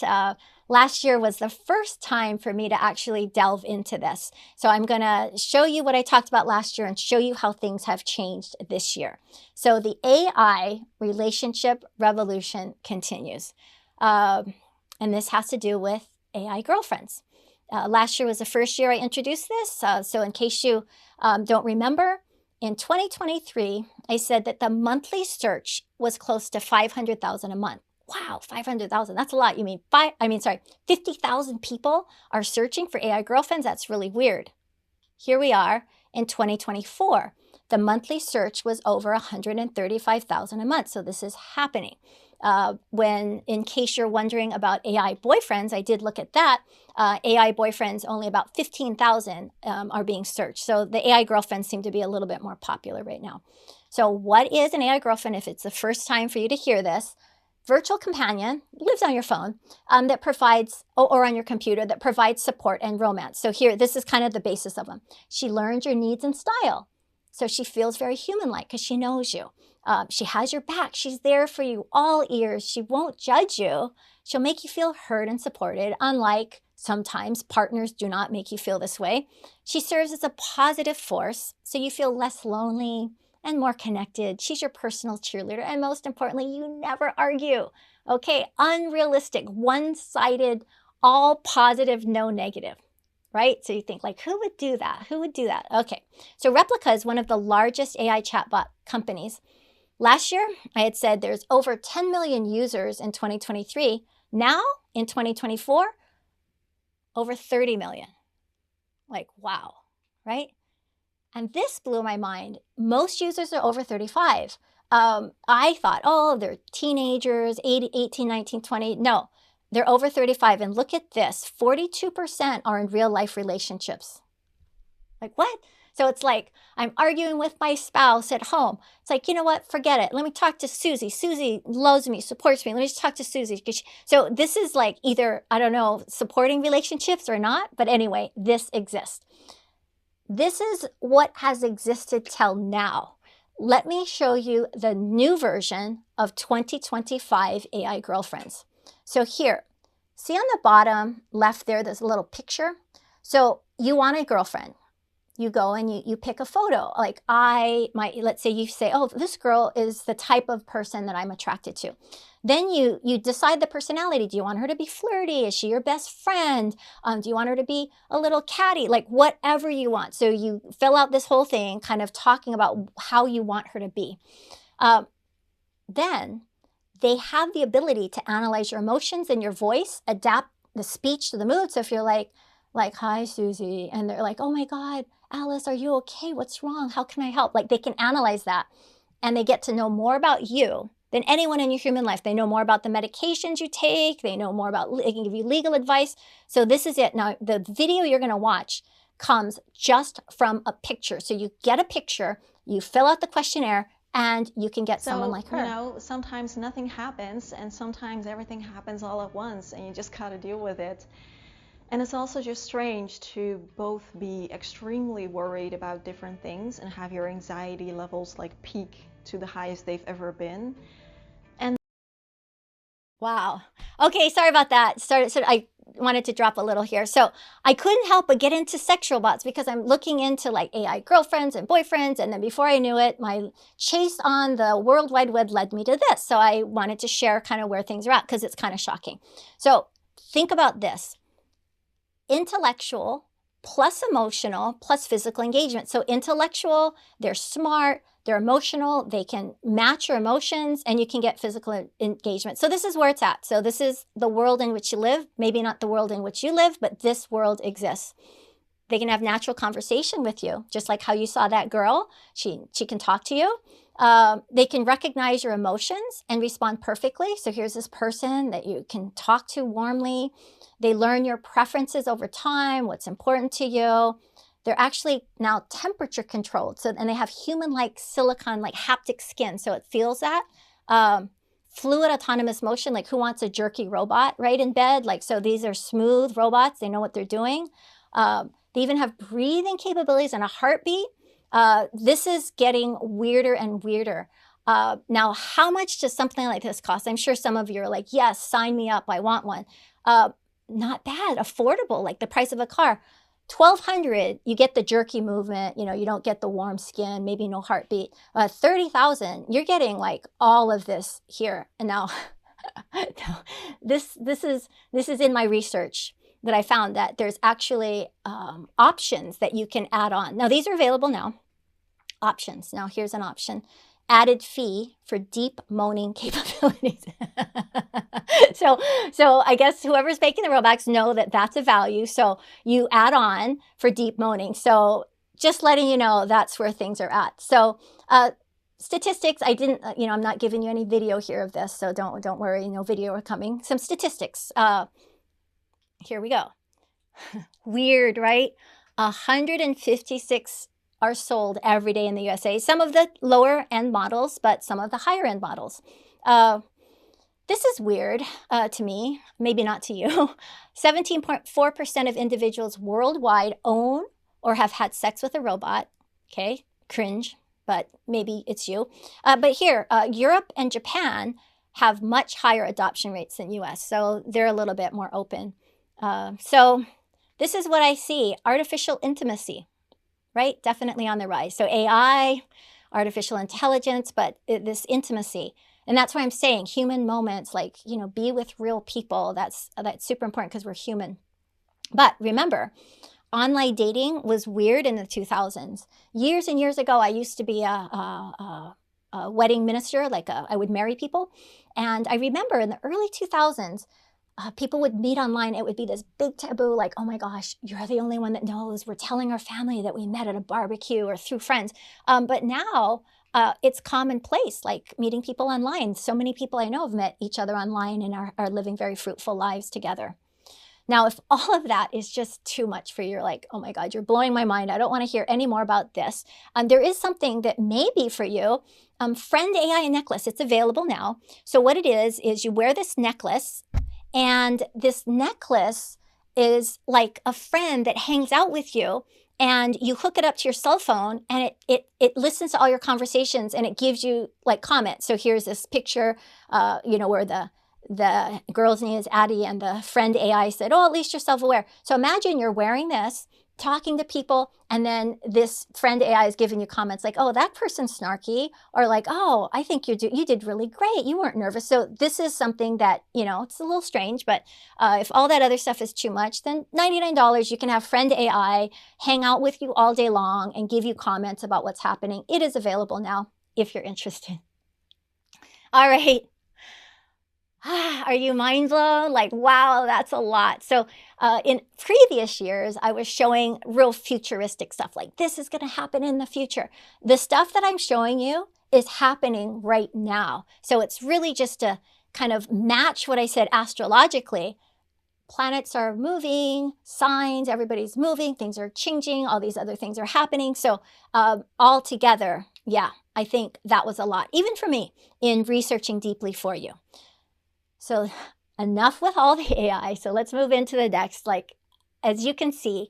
last year was the first time for me to actually delve into this. So I'm going to show you what I talked about last year and show you how things have changed this year. So the AI relationship revolution continues. And this has to do with AI girlfriends. Last year was the first year I introduced this. So in case you don't remember, in 2023, I said that the monthly search was close to 500,000 a month. Wow, 500,000, that's a lot. You mean 50,000 people are searching for AI girlfriends? That's really weird. Here we are in 2024. The monthly search was over 135,000 a month. So this is happening. In case you're wondering about AI boyfriends, I did look at that. AI boyfriends, only about 15,000 are being searched. So the AI girlfriends seem to be a little bit more popular right now. So what is an AI girlfriend? If it's the first time for you to hear this, virtual companion, lives on your phone, that provides, or on your computer, that provides support and romance. So here, this is kind of the basis of them. She learns your needs and style. So she feels very human-like because she knows you. She has your back. She's there for you, all ears. She won't judge you. She'll make you feel heard and supported, unlike sometimes partners do not make you feel this way. She serves as a positive force, so you feel less lonely and more connected. She's your personal cheerleader. And most importantly, you never argue. Okay, unrealistic, one-sided, all positive, no negative. right? So you think like, who would do that? Who would do that? Okay, so Replica is one of the largest AI chatbot companies. Last year, I had said there's over 10 million users in 2023. Now, in 2024, over 30 million. Like, wow, right? And this blew my mind. Most users are over 35. I thought, oh, they're teenagers, 18, 19, 20. No, they're over 35. And look at this, 42% are in real life relationships. Like, what? So it's like, I'm arguing with my spouse at home. It's like, you know what? Forget it. Let me talk to Susie. Susie loves me, supports me. Let me just talk to Susie. So this is like either, I don't know, supporting relationships or not. But anyway, this exists. This is what has existed till now. Let me show you the new version of 2025 AI girlfriends. So here, see on the bottom left there, there's a little picture. So you want a girlfriend. You go and you pick a photo. Like let's say you say, oh, this girl is the type of person that I'm attracted to. Then you decide the personality. Do you want her to be flirty? Is she your best friend? Do you want her to be a little catty? Like whatever you want. So you fill out this whole thing kind of talking about how you want her to be. Then they have the ability to analyze your emotions and your voice, adapt the speech to the mood. So if you're like, hi, Susie, and they're like, oh my God, Alice, are you okay? What's wrong? How can I help? Like they can analyze that and they get to know more about you than anyone in your human life. They know more about the medications you take. They know more about, they can give you legal advice. So this is it. Now, the video you're going to watch comes just from a picture. So you get a picture, you fill out the questionnaire, and you can get someone like her. You know, sometimes nothing happens and sometimes everything happens all at once and you just got to deal with it. And it's also just strange to both be extremely worried about different things and have your anxiety levels like peak to the highest they've ever been. And wow. Okay, sorry about that. So I wanted to drop a little here. So I couldn't help but get into sex robots because I'm looking into like AI girlfriends and boyfriends. And then before I knew it, my chase on the World Wide Web led me to this. So I wanted to share kind of where things are at because it's kind of shocking. So think about this. Intellectual plus emotional plus physical engagement. So intellectual, they're smart, they're emotional, they can match your emotions, and you can get physical engagement. So this is where it's at. So this is the world in which you live. Maybe not the world in which you live, but this world exists. They can have natural conversation with you, just like how you saw that girl. She can talk to you. They can recognize your emotions and respond perfectly. So here's this person that you can talk to warmly. They learn your preferences over time, what's important to you. They're actually now temperature controlled. So, and they have human-like silicon, like haptic skin. So it feels that. Fluid autonomous motion, like who wants a jerky robot right in bed? Like, so these are smooth robots. They know what they're doing. They even have breathing capabilities and a heartbeat. This is getting weirder and weirder. Now, how much does something like this cost? I'm sure some of you are like, yes, sign me up. I want one. Not bad, affordable, like the price of a car. $1,200, you get the jerky movement, you know, you don't get the warm skin, maybe no heartbeat. $30,000, you're getting like all of this here. And now, this is in my research that I found that there's actually options that you can add on. Now, these are available now. Options. Now, here's an option. Added fee for deep moaning capabilities. So I guess whoever's making the robots know that that's a value. So you add on for deep moaning. So just letting you know that's where things are at. So statistics, I didn't, you know, I'm not giving you any video here of this. So don't worry, no video are coming. Some statistics. Here we go. Weird, right? 156 are sold every day in the USA. Some of the lower end models, but some of the higher end models. This is weird to me, maybe not to you. 17.4% of individuals worldwide own or have had sex with a robot. Okay, cringe, but maybe it's you. But here, Europe and Japan have much higher adoption rates than US, so they're a little bit more open. So this is what I see, artificial intimacy. Right? Definitely on the rise. So AI, artificial intelligence, but this intimacy. And that's why I'm saying human moments, like, you know, be with real people. That's super important because we're human. But remember, online dating was weird in the 2000s. Years and years ago, I used to be a wedding minister, I would marry people. And I remember in the early 2000s, people would meet online. It would be this big taboo, like, oh my gosh, you're the only one that knows. We're telling our family that we met at a barbecue or through friends. But now it's commonplace, like meeting people online. So many people I know have met each other online and are living very fruitful lives together. Now, if all of that is just too much for you, you're like, oh my God, you're blowing my mind. I don't want to hear any more about this. There is something that may be for you. Friend AI necklace, it's available now. So what it is you wear this necklace, and this necklace is like a friend that hangs out with you, and you hook it up to your cell phone, and it listens to all your conversations, and it gives you like comments. So here's this picture, where the girl's name is Addie, and the friend AI said, oh, at least you're self-aware. So imagine you're wearing this, talking to people, and then this friend AI is giving you comments like, oh, that person's snarky, or like, oh, I think you did really great. You weren't nervous. So this is something that, it's a little strange, but if all that other stuff is too much, then $99, you can have friend AI hang out with you all day long and give you comments about what's happening. It is available now if you're interested. All right. Are you mind blown? Like, wow, that's a lot. So in previous years, I was showing real futuristic stuff like this is going to happen in the future. The stuff that I'm showing you is happening right now. So it's really just to kind of match what I said astrologically. Planets are moving, signs, everybody's moving, things are changing, all these other things are happening. So all together, yeah, I think that was a lot, even for me, in researching deeply for you. So enough with all the AI. So let's move into the next. Like, as you can see,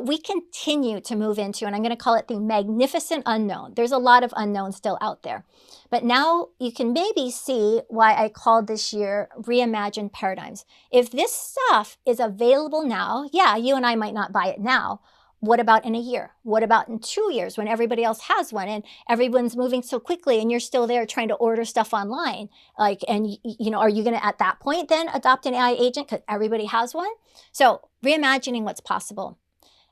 we continue to move into, and I'm going to call it the magnificent unknown. There's a lot of unknowns still out there. But now you can maybe see why I called this year Reimagined Paradigms. If this stuff is available now, yeah, you and I might not buy it now. What about in a year? What about in 2 years when everybody else has one and everyone's moving so quickly and you're still there trying to order stuff online? Are you going to at that point then adopt an AI agent because everybody has one? So reimagining what's possible.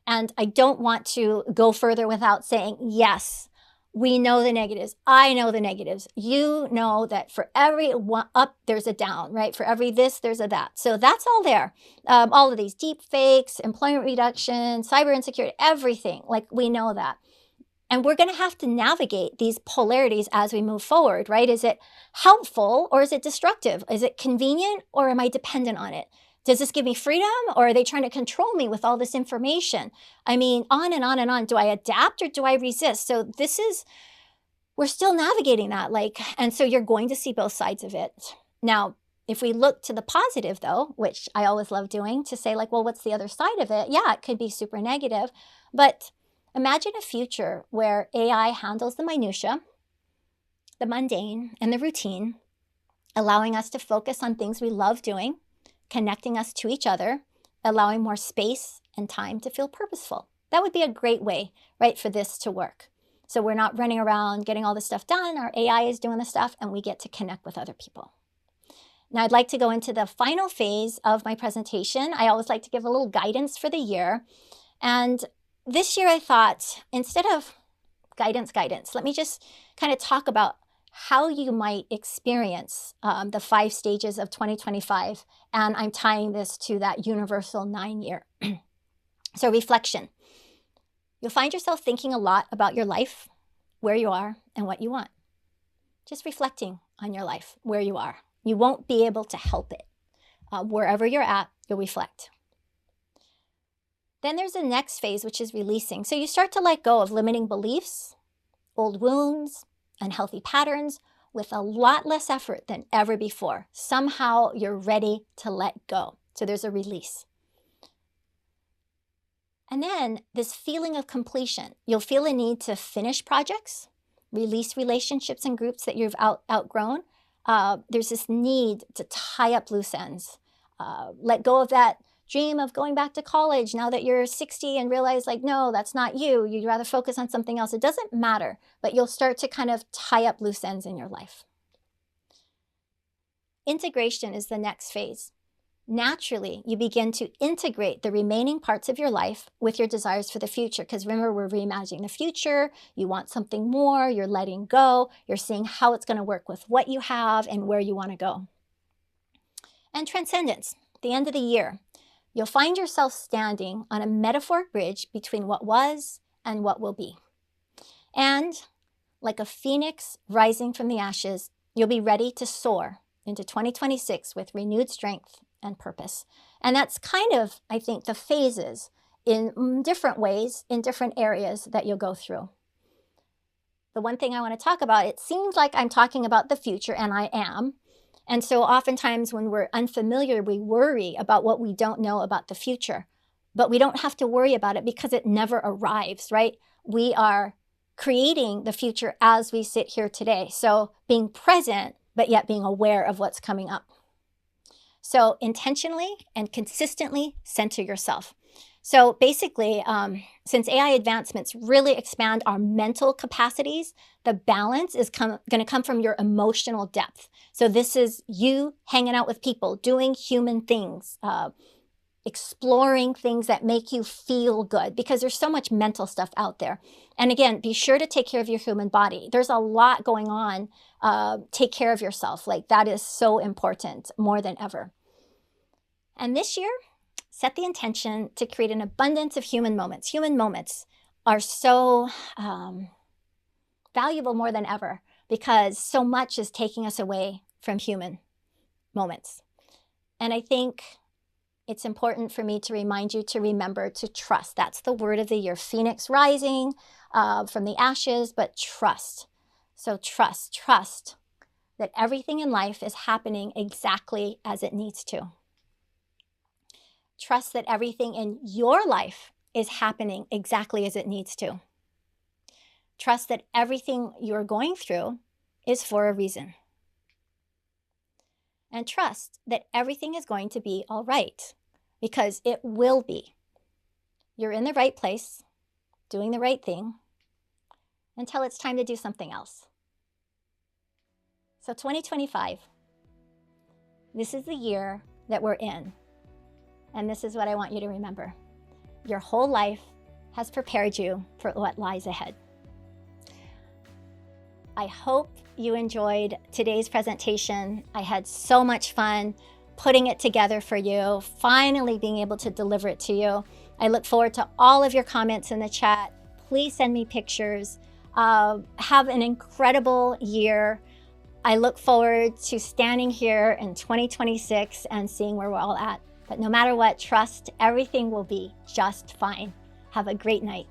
And I don't want to go further without saying, yes, we know the negatives. I know the negatives. You know that for every one up, there's a down, right? For every this, there's a that. So that's all there. All of these deep fakes, employment reduction, cyber insecurity, everything. Like, we know that. And we're going to have to navigate these polarities as we move forward, right? Is it helpful or is it destructive? Is it convenient or am I dependent on it? Does this give me freedom, or are they trying to control me with all this information? I mean, on and on and on. Do I adapt or do I resist? So we're still navigating that. And so you're going to see both sides of it. Now, if we look to the positive though, which I always love doing, to say like, well, what's the other side of it? Yeah, it could be super negative, but imagine a future where AI handles the minutia, the mundane, and the routine, allowing us to focus on things we love doing, connecting us to each other, allowing more space and time to feel purposeful. That would be a great way, right, for this to work. So we're not running around getting all this stuff done. Our AI is doing the stuff and we get to connect with other people. Now I'd like to go into the final phase of my presentation. I always like to give a little guidance for the year. And this year I thought, instead of guidance, let me just kind of talk about how you might experience the 5 stages of 2025. And I'm tying this to that universal 9-year. So reflection. You'll find yourself thinking a lot about your life, where you are, and what you want. Just reflecting on your life, where you are. You won't be able to help it. Wherever you're at, you'll reflect. Then there's the next phase, which is releasing. So you start to let go of limiting beliefs, old wounds, unhealthy patterns with a lot less effort than ever before. Somehow you're ready to let go. So there's a release. And then this feeling of completion. You'll feel a need to finish projects, release relationships and groups that you've outgrown. There's this need to tie up loose ends. Let go of that dream of going back to college now that you're 60 and realize like, no, that's not you. You'd rather focus on something else. It doesn't matter, but you'll start to kind of tie up loose ends in your life. Integration is the next phase. naturally you begin to integrate the remaining parts of your life with your desires for the future. Because remember, we're reimagining the future. You want something more, you're letting go, you're seeing how it's going to work with what you have and where you want to go. And transcendence, the end of the year, you'll find yourself standing on a metaphoric bridge between what was and what will be. And like a phoenix rising from the ashes, you'll be ready to soar into 2026 with renewed strength and purpose. And that's kind of, I think, the phases in different ways, in different areas that you'll go through. The one thing I want to talk about, it seems like I'm talking about the future, and I am. And so oftentimes when we're unfamiliar, we worry about what we don't know about the future. But we don't have to worry about it because it never arrives, right? We are creating the future as we sit here today. So being present, but yet being aware of what's coming up. So intentionally and consistently center yourself. So basically, since AI advancements really expand our mental capacities, the balance is going to come from your emotional depth. So this is you hanging out with people, doing human things, exploring things that make you feel good, because there's so much mental stuff out there. And again, be sure to take care of your human body. There's a lot going on. Take care of yourself. Like, that is so important, more than ever. And this year, set the intention to create an abundance of human moments. Human moments are so valuable more than ever because so much is taking us away from human moments. And I think it's important for me to remind you to remember to trust. That's the word of the year. Phoenix rising from the ashes, but trust. So trust that everything in life is happening exactly as it needs to. Trust that everything in your life is happening exactly as it needs to. Trust that everything you're going through is for a reason. And trust that everything is going to be all right, because it will be. You're in the right place, doing the right thing, until it's time to do something else. So 2025, this is the year that we're in. And this is what I want you to remember. Your whole life has prepared you for what lies ahead. I hope you enjoyed today's presentation. I had so much fun putting it together for you, finally being able to deliver it to you. I look forward to all of your comments in the chat. Please send me pictures. Have an incredible year. I look forward to standing here in 2026 and seeing where we're all at. But no matter what, trust everything will be just fine. Have a great night.